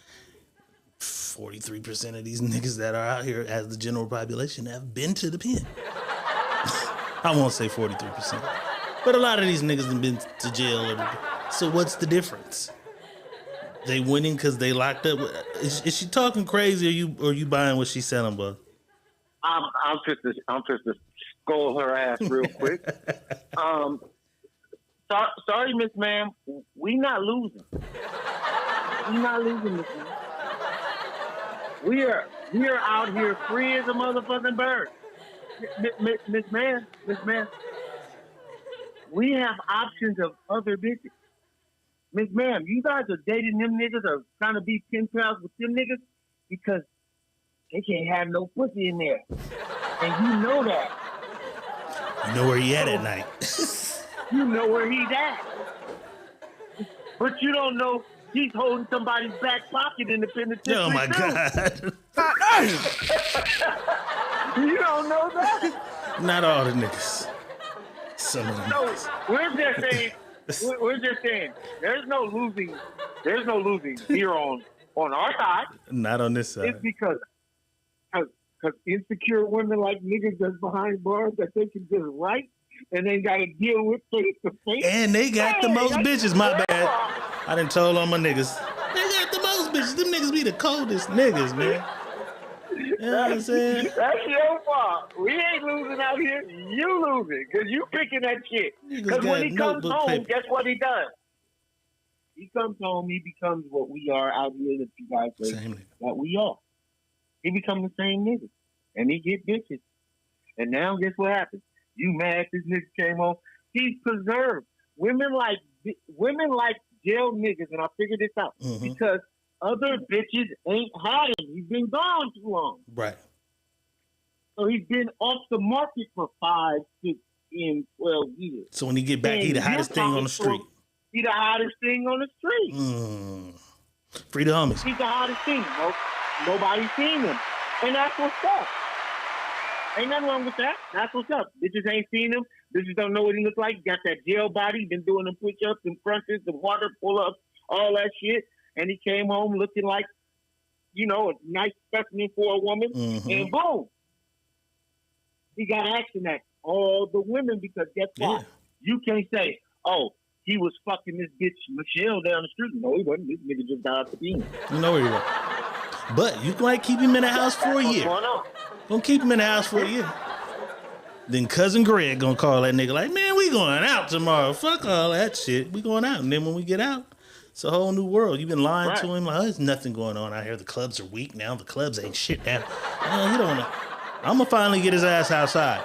43% of these niggas that are out here as the general population have been to the pen. I won't say 43%. But a lot of these niggas have been to jail. So what's the difference? They winning because they locked up? Is she talking crazy or you buying what she's selling, bud? I'm just to scold her ass real quick. Sorry, Miss Ma'am. We not losing. We not losing, Miss Ma'am. We are out here free as a motherfucking bird. Miss Ma'am. We have options of other bitches. Miss Ma'am, you guys are dating them niggas or trying to be pen pals with them niggas because they can't have no pussy in there. And you know that. You know where he at night. You know where he's at. But you don't know he's holding somebody's back pocket in the penitentiary. Oh my God. You don't know that? Not all the niggas. Some of them niggas. We're just saying, there's no losing here on our side. Not on this side. It's because insecure women like niggas that's behind bars that they can just write and they got to deal with face to face. And they got the most bitches, my bad. I done told all my niggas. They got the most bitches. Them niggas be the coldest niggas, man. You know what I'm saying? That's your fault. We ain't losing out here. You losing because you picking that shit. Because when he comes home, guess what he does? He comes home, he becomes what we are out here that you guys say that we are. He becomes the same nigga. And he get bitches. And now guess what happens? You mad this nigga came home? He's preserved. Women like jail niggas, and I figured this out. Because other bitches ain't had him. He's been gone too long. Right. So he's been off the market for 5, 6, 10, 12 years. So when he get back, he the hottest thing on the street. He the hottest thing on the street. Free the homies. He's the hottest thing. Nobody's seen him. And that's what's up. Ain't nothing wrong with that. That's what's up. Bitches ain't seen him. Bitches don't know what he looks like. Got that jail body. Been doing the push-ups and crunches, the water pull-ups, all that shit. And he came home looking like, a nice specimen for a woman. And boom. He got action at all the women because guess what? Yeah. You can't say, oh, he was fucking this bitch Michelle down the street. No, he wasn't. This nigga just got out the beam. You know where he was. But you might keep him in the house for a year. Gonna keep him in the house for a year. Then cousin Greg gonna call that nigga like, man, we going out tomorrow. Fuck all that shit. We going out. And then when we get out, it's a whole new world. You've been lying to him like, there's nothing going on out here. The clubs are weak now. The clubs ain't shit now. You don't know. I'm gonna finally get his ass outside.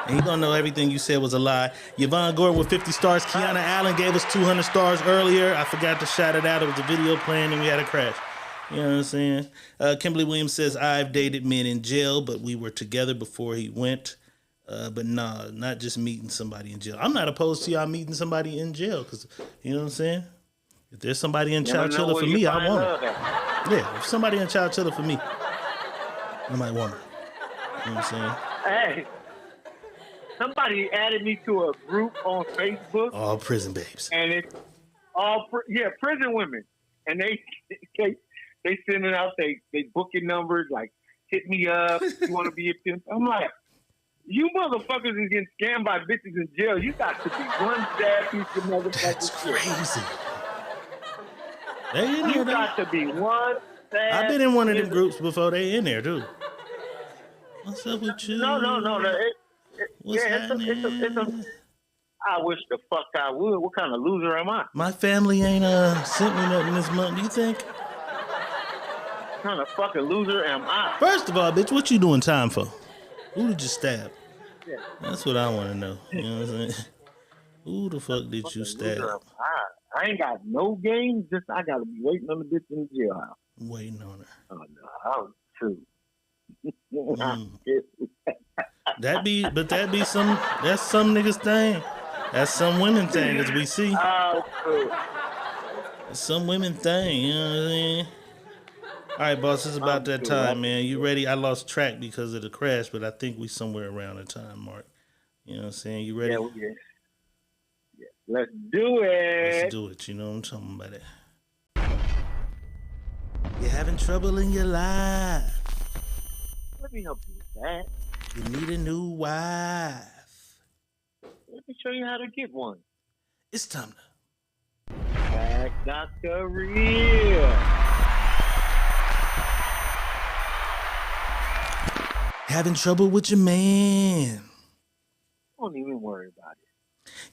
And he gonna know everything you said was a lie. Yvonne Gordon with 50 stars. Kiana Allen gave us 200 stars earlier. I forgot to shout it out. It was a video playing and we had a crash. You know what I'm saying? Kimberly Williams says, I've dated men in jail, but we were together before he went. But nah, not just meeting somebody in jail. I'm not opposed to y'all meeting somebody in jail because, you know what I'm saying? If there's somebody in Chowchilla for me, I want her. Yeah, if somebody in Chowchilla for me, I might want her. You know what I'm saying? Hey, somebody added me to a group on Facebook. All prison babes. And it's all, prison women. and they sending out they booking numbers like hit me up. You want to be a pimp? I'm like, you motherfuckers is getting scammed by bitches in jail. You got to be one sad piece of motherfucking That's crazy. They in You there, though. got to be one sad. I've been in one of them groups before. They in there too. What's up with you? No. What's happening? I wish the fuck I would. What kind of loser am I? My family ain't sent me nothing this month. Do you think? What kind of fucking loser am I? First of all, bitch, what you doing time for? Who did you stab? Yeah. That's what I want to know. You know what I'm saying? Who the fuck did you stab? I ain't got no game. Just I gotta be waiting on the bitch in the jailhouse. Waiting on her. Oh no, I was too. That's some niggas thing. That's some women thing, as we see. Oh, cool. That's some women thing, you know what I mean? All right, boss, it's about that time, man. You ready? I lost track because of the crash, but I think we somewhere around the time mark. You know what I'm saying? You ready? Yeah. Let's do it. Let's do it. You know what I'm talking about it. You're having trouble in your life. Let me help you with that. You need a new wife. Let me show you how to get one. It's time to Ask Dr. Real. Having trouble with your man. Don't even worry about it.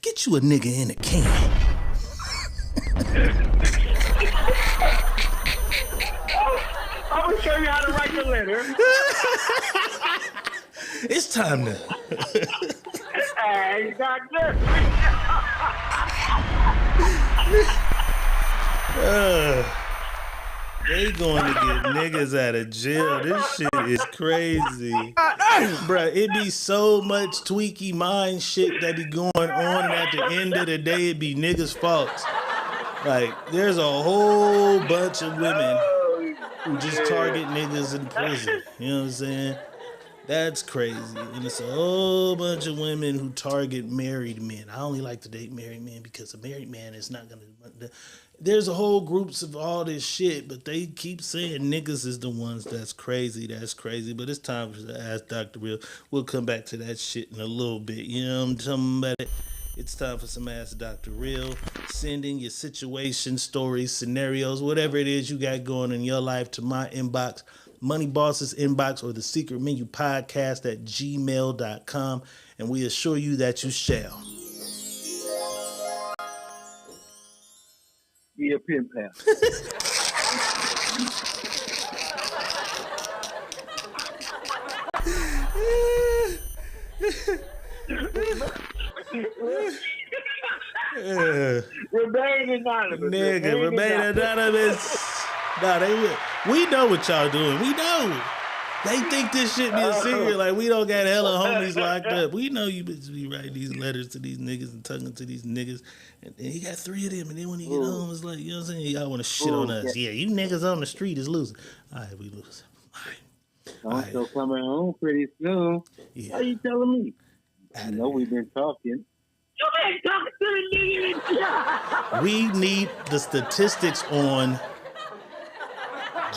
Get you a nigga in a can. I'm gonna show you how to write the letter. It's time to. Hey, Dr. They going to get niggas out of jail. This shit is crazy. Bruh, it be so much tweaky mind shit that be going on, and at the end of the day, it be niggas' faults. Like, there's a whole bunch of women who just target niggas in prison. You know what I'm saying? That's crazy. And it's a whole bunch of women who target married men. I only like to date married men because a married man is not going to... There's a whole groups of all this shit, but they keep saying niggas is the ones that's crazy. But it's time to ask Dr. Real. We'll come back to that shit in a little bit. You know what I'm talking about? It's time for some Ask Dr. Real. Send in your situation, stories, scenarios, whatever it is you got going in your life to my inbox, Money Boss's inbox, or the Secret Menu Podcast at gmail.com, and we assure you that you shall. Be a pen pal. Remain anonymous. Nigga, remain anonymous. Nah, we know what y'all doing. We know. They think this shit be a secret. Like, we don't got hella homies locked up. We know you bitches be writing these letters to these niggas and talking to these niggas. And he got 3 of them. And then when he get home, it's like, you know what I'm saying? Y'all want to shit on us. Yeah, you niggas on the street is losing. All right, we losing. All right. I'm still coming home pretty soon. Yeah. How you telling me? I know we've been talking. You been talking to the nigga. We need the statistics on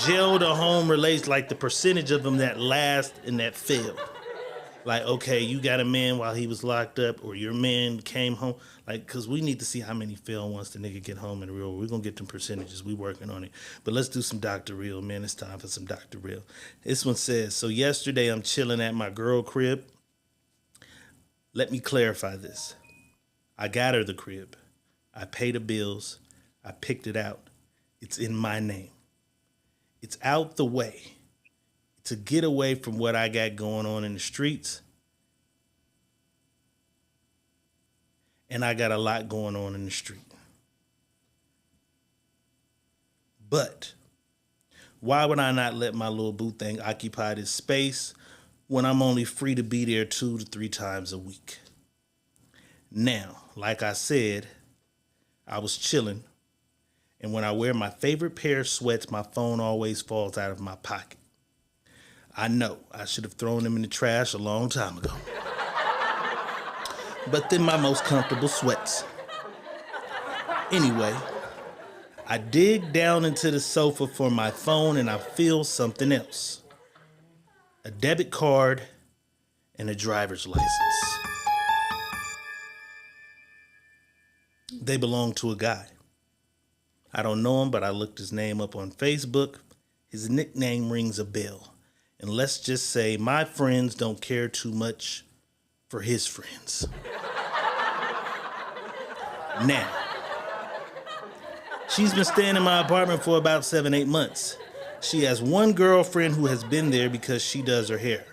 jail to home relates, like the percentage of them that last and that failed. Like, okay, you got a man while he was locked up, or your man came home. Like, because we need to see how many fail once the nigga get home in the real world. We're going to get them percentages. We working on it. But let's do some Dr. Real, man. It's time for some Dr. Real. This one says, so yesterday I'm chilling at my girl crib. Let me clarify this. I got her the crib. I paid the bills. I picked it out. It's in my name. It's out the way to get away from what I got going on in the streets. And I got a lot going on in the street. But why would I not let my little boo thing occupy this space when I'm only free to be there 2 to 3 times a week? Now, like I said, I was chilling. And when I wear my favorite pair of sweats, my phone always falls out of my pocket. I know I should have thrown them in the trash a long time ago. But they're my most comfortable sweats. Anyway, I dig down into the sofa for my phone and I feel something else. A debit card and a driver's license. They belong to a guy. I don't know him, but I looked his name up on Facebook. His nickname rings a bell. And let's just say my friends don't care too much for his friends. Now, she's been staying in my apartment for about 7-8 months. She has one girlfriend who has been there because she does her hair.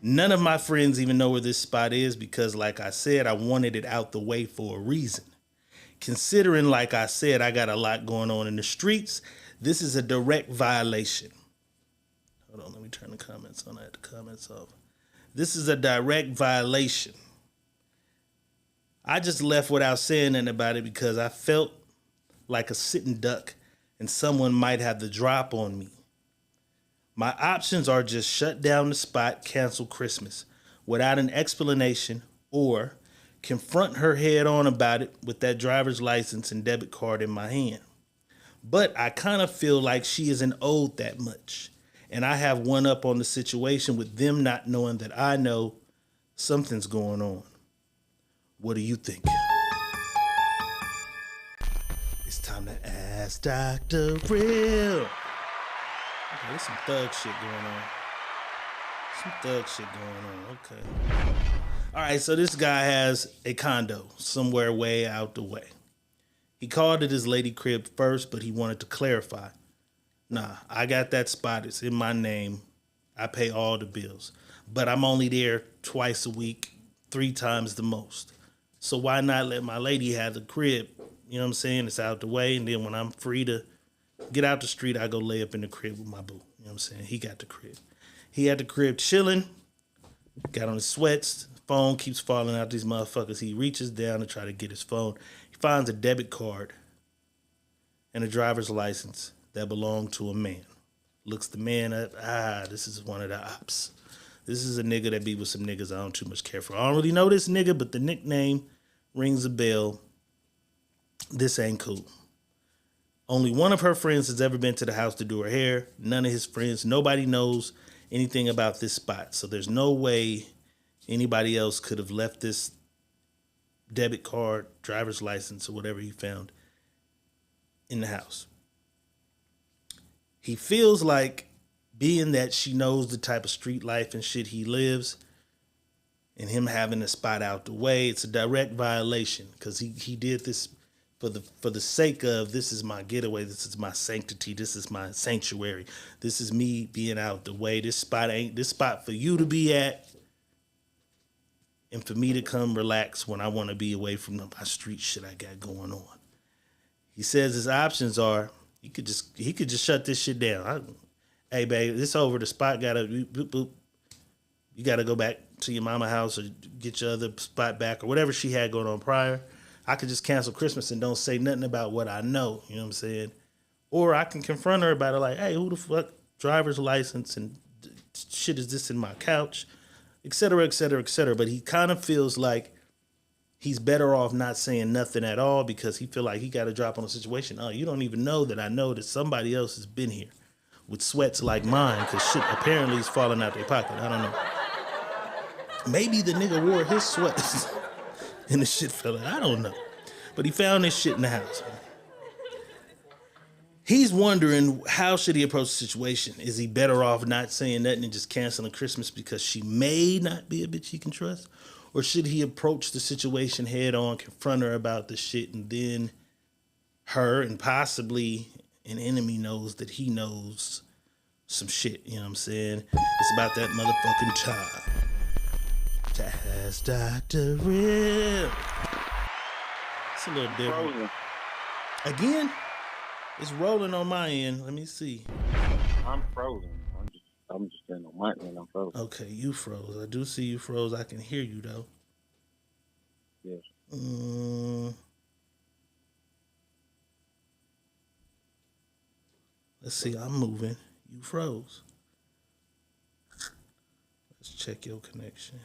None of my friends even know where this spot is because, like I said, I wanted it out the way for a reason. Considering, like I said, I got a lot going on in the streets, this is a direct violation. Hold on, let me turn the comments on. I had the comments off. This is a direct violation. I just left without saying anything about it because I felt like a sitting duck and someone might have the drop on me. My options are just shut down the spot, cancel Christmas without an explanation, or confront her head on about it with that driver's license and debit card in my hand. But I kind of feel like she isn't owed that much. And I have one up on the situation with them not knowing that I know something's going on. What do you think? It's time to ask Dr. Real. Okay, there's some thug shit going on. Okay. All right, so this guy has a condo somewhere way out the way. He called it his lady crib first, but he wanted to clarify. Nah, I got that spot. It's in my name. I pay all the bills. But I'm only there twice a week, 3 times the most. So why not let my lady have the crib? You know what I'm saying? It's out the way. And then when I'm free to get out the street, I go lay up in the crib with my boo. You know what I'm saying? He got the crib. He had the crib chilling. Got on his sweats. Phone keeps falling out these motherfuckers. He reaches down to try to get his phone. He finds a debit card and a driver's license that belonged to a man. Looks the man up. This is one of the ops. This is a nigga that be with some niggas I don't too much care for. I don't really know this nigga, but the nickname rings a bell. This ain't cool. Only one of her friends has ever been to the house to do her hair. None of his friends. Nobody knows anything about this spot. So there's no way anybody else could have left this debit card, driver's license, or whatever he found in the house. He feels like, being that she knows the type of street life and shit he lives, and him having a spot out the way, it's a direct violation because he did this for the sake of, this is my getaway, this is my sanctity, this is my sanctuary, this is me being out the way. This spot ain't this spot for you to be at, and for me to come relax when I want to be away from my street shit I got going on. He says his options are he could just shut this shit down. Hey babe, it's over. The spot gotta boop, boop. You gotta go back to your mama house or get your other spot back or whatever she had going on prior. I could just cancel Christmas and don't say nothing about what I know. You know what I'm saying? Or I can confront her about it, like, hey, who the fuck driver's license and shit is this in my couch, et cetera, et cetera, et cetera. But he kind of feels like he's better off not saying nothing at all because he feel like he got to drop on a situation. Oh, you don't even know that I know that somebody else has been here with sweats like mine, because shit apparently is falling out their pocket. I don't know. Maybe the nigga wore his sweats and the shit fell out. I don't know. But he found this shit in the house. He's wondering, how should he approach the situation? Is he better off not saying nothing and just canceling Christmas because she may not be a bitch he can trust? Or should he approach the situation head on, confront her about the shit, and then her and possibly an enemy knows that he knows some shit, you know what I'm saying? It's about that motherfucking child. That's Dr. Real. It's a little different. Frozen. Again? It's rolling on my end. Let me see. I'm frozen. I'm just saying on my end, I'm frozen. Okay, you froze. I do see you froze. I can hear you though. Yes. Let's see, I'm moving. You froze. Let's check your connection.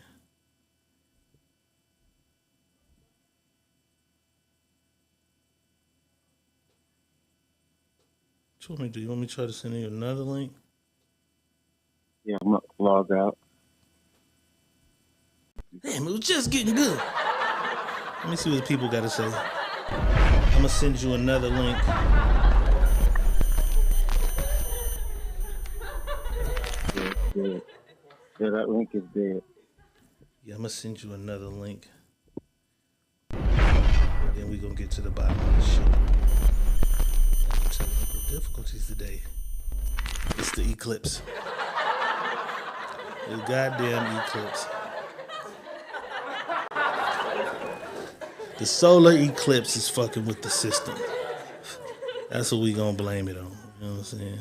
What you want me to do? You want me to try to send you another link? Yeah, I'm gonna log out. Damn, it was just getting good. Let me see what the people got to say. I'm gonna send you another link. Yeah, that link is dead. Yeah, I'm gonna send you another link. Then we gonna get to the bottom of this shit. Having technical difficulties today. It's the eclipse. The goddamn eclipse. The solar eclipse is fucking with the system. That's what we gonna blame it on. You know what I'm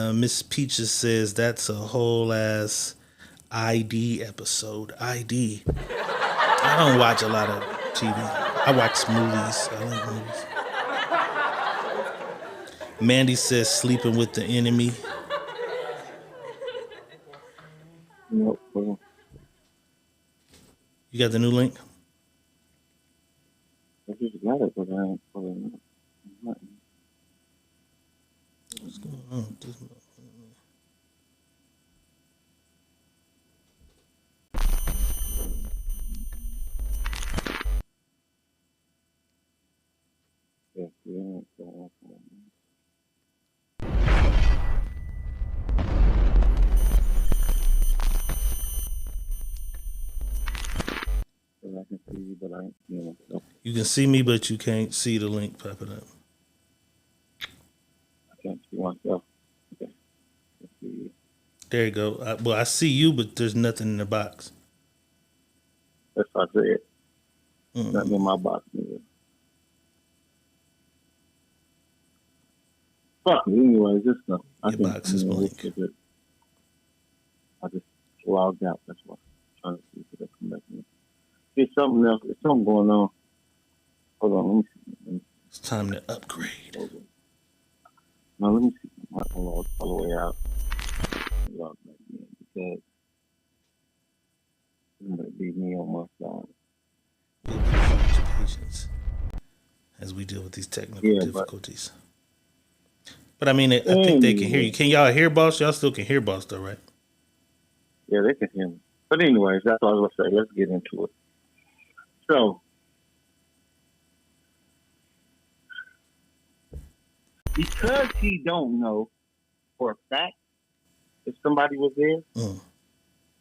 saying? Miss Peaches says that's a whole ass ID episode. ID. I don't watch a lot of TV. I watch movies. I like movies. Mandy says sleeping with the enemy. Nope. You got the new link? I just got it, but I ain't pulling it. What's going on with this? Yeah, yeah. I can see you, but I ain't seeing myself. You can see me, but you can't see the link popping up. I can't see myself. Okay. Let's see. There you go. Well, I see you, but there's nothing in the box. That's what I said. Nothing in my box either. Fuck me, anyways. This stuff. Your box is blank. I just logged out. That's why. I'm trying to see if it'll come back in. There's something else. There's something going on. Hold on. Let me see. It's time to upgrade. No, let me see. I log all the way out. Log back in because it's going to be me on my side. We appreciate your patience as we deal with these technical difficulties. But I mean, I think they can hear you. Can y'all hear Boss? Y'all still can hear Boss though, right? Yeah, they can hear me. But anyways, that's what I was going to say. Let's get into it. So, because he don't know for a fact if somebody was there,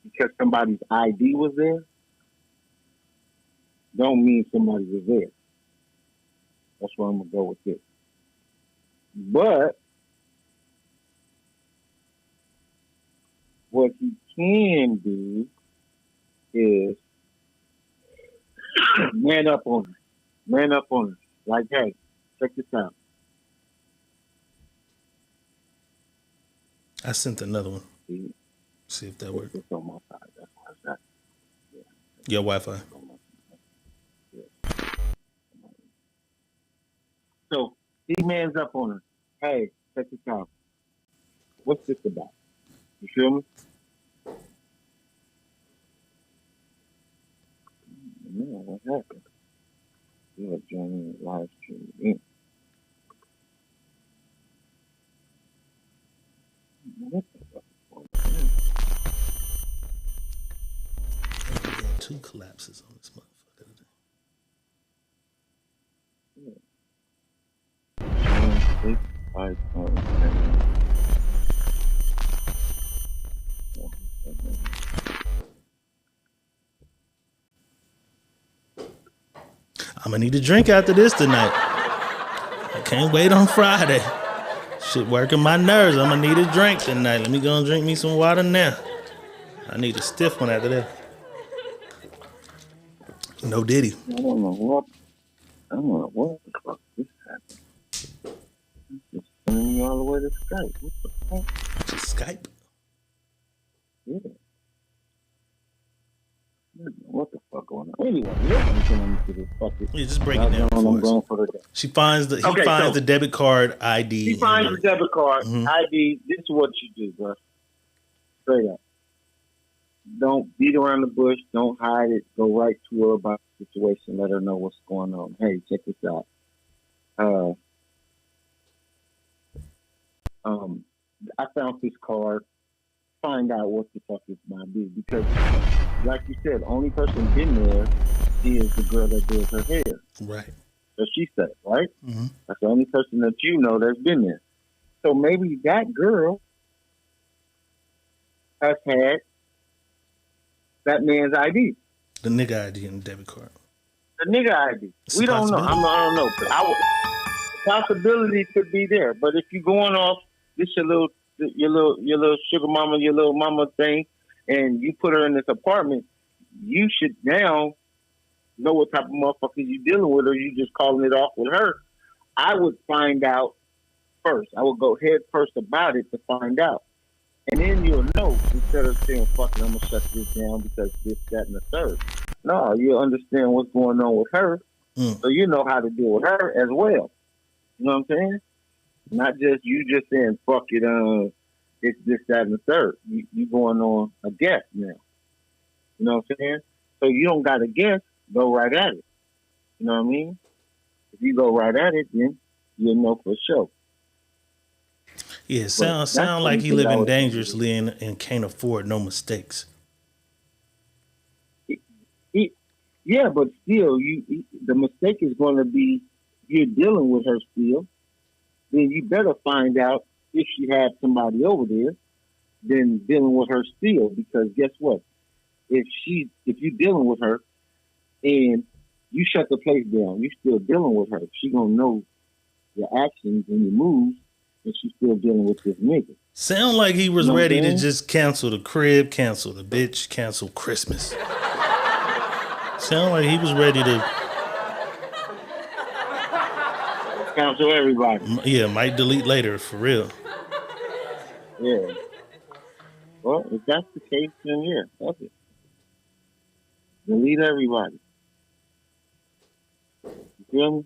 because somebody's ID was there, don't mean somebody was there. That's where I'm going to go with this. But what he can do is man up on her. Man up on her. Like, hey, check this out. I sent another one. See if that works. It's on my side. That's why I got it. Your Wi-Fi. So he mans up on her. Hey, check this out. What's this about? You feel me? No, what happened? You are joining the live stream in. What the fuck is going on? We had 2 collapses on this motherfucker today. I'm gonna need a drink after this tonight. I can't wait on Friday. Shit working my nerves. I'm gonna need a drink tonight. Let me go and drink me some water now. I need a stiff one after that. No Diddy. I don't know what the fuck this happened. Just sending me all the way to Skype. What the fuck? Just Skype? Yeah. What the fuck going on? Anyway, let's get into this fucking. Yeah, just break it down for us. He finds the debit card ID. He finds the debit card ID. This is what you do, bro. Straight up. Don't beat around the bush. Don't hide it. Go right to her about the situation. Let her know what's going on. Hey, check this out. I found this card. Find out what the fuck this might be because, like you said, the only person been there is the girl that does her hair. Right. So she said, right? Mm-hmm. That's the only person that you know that's been there. So maybe that girl has had that man's ID. The nigga ID and the debit card. The nigga ID. It's We a don't know. possibility. I don't know. But possibility could be there. But if you're going off this your little sugar mama, your little mama thing, and you put her in this apartment, you should now know what type of motherfucker you dealing with, or you just calling it off with her. I would find out first. I would go head first about it to find out. And then you'll know instead of saying, fuck it, I'm going to shut this down because this, that, and the third. No, you'll understand what's going on with her. So you know how to deal with her as well. You know what I'm saying? Not just you just saying, fuck it, it's this, that, and the third. You going on a guess now. You know what I'm saying? So you don't got to guess, go right at it. You know what I mean? If you go right at it, then you'll know for sure. Yeah, sound like he living dangerously and can't afford no mistakes. Yeah, but still, the mistake is going to be you're dealing with her still. Then you better find out if she had somebody over there, than dealing with her still. Because guess what? If you're dealing with her and you shut the place down, you're still dealing with her. She gonna know your actions and your moves, and she's still dealing with this nigga. Sound like he was ready to just cancel the crib, cancel the bitch, cancel Christmas. Sound like he was ready to cancel everybody. Yeah, might delete later for real. Yeah. Well, if that's the case, then yeah, fuck it. Delete everybody. You feel me?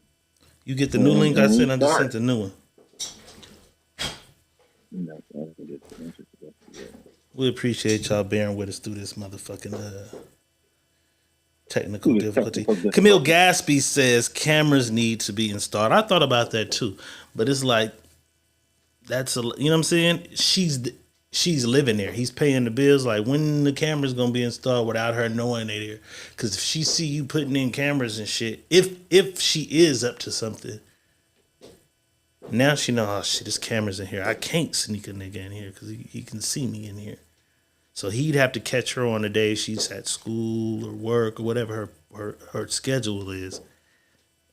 You get the new link I sent. I just sent the new one. We appreciate y'all bearing with us through this motherfucking technical difficulty. Camille Gaspy says cameras need to be installed. I thought about that too, but it's like you know what I'm saying? She's living there. He's paying the bills. Like, when the camera's gonna be installed without her knowing they there? Because if she see you putting in cameras and shit, if she is up to something, now she know, oh shit, this camera's in here. I can't sneak a nigga in here because he can see me in here. So he'd have to catch her on the day she's at school or work or whatever her schedule is,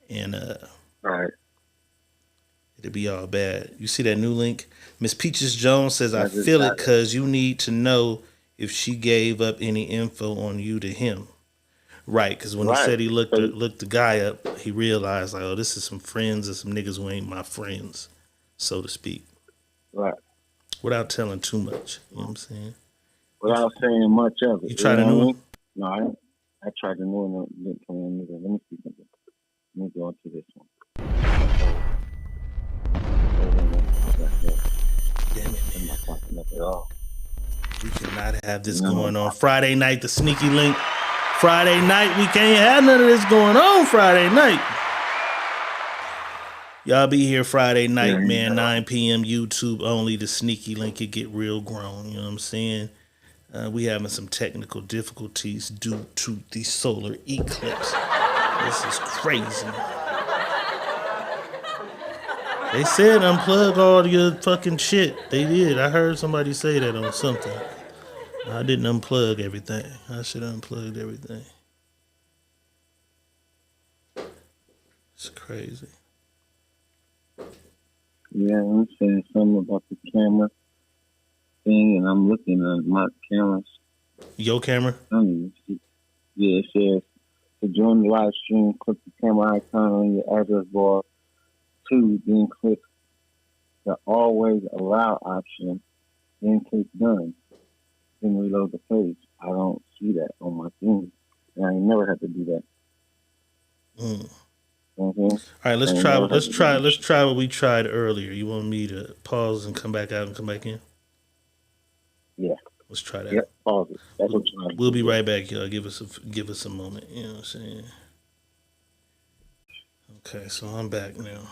and right. It'd be all bad. You see that new link? Miss Peaches Jones says, I feel it because you need to know if she gave up any info on you to him. Right, because when he said he looked the guy up, he realized, like, oh, this is some friends and some niggas who ain't my friends, so to speak. Right. Without telling too much. You know what I'm saying? Without saying much of it. You tried the new one? No, I tried the new one. Let me see something. Let me go on to this one. Damn it, man. We cannot have this going on Friday night, the sneaky link. Friday night, we can't have none of this going on Friday night. Y'all be here Friday night, man, 9 p.m. YouTube only. The sneaky link, it get real grown, you know what I'm saying? We having some technical difficulties due to the solar eclipse. This is crazy. They said unplug all your fucking shit. They did. I heard somebody say that on something. I didn't unplug everything. I should have unplugged everything. It's crazy. Yeah, I'm saying something about the camera thing, and I'm looking at my cameras. Your camera? Yeah, it says to join the live stream, click the camera icon on your address bar. 2, then click the always allow option, then click done. Then reload the page. I don't see that on my thing. And I ain't never had to do that. All right, let's try what we tried earlier. You want me to pause and come back out and come back in? Yeah. Let's try that. Yep, pause it. We'll be right back, y'all. Give us a moment. You know what I'm saying? Okay, so I'm back now.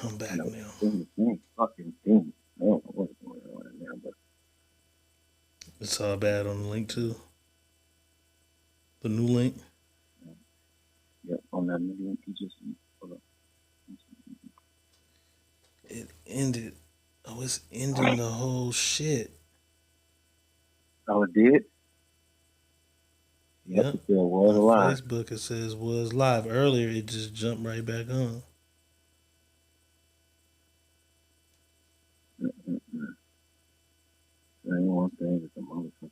I'm back now. Same fucking thing. I don't know what's going on right now, but It's all bad on the link too. The new link. yeah, on that new link you just hold up. It ended. Oh, it's ending the whole shit. Oh, it did? Yep. It still was On alive. Facebook, it says was live. Earlier, it just jumped right back on. There ain't one thing that the motherfucking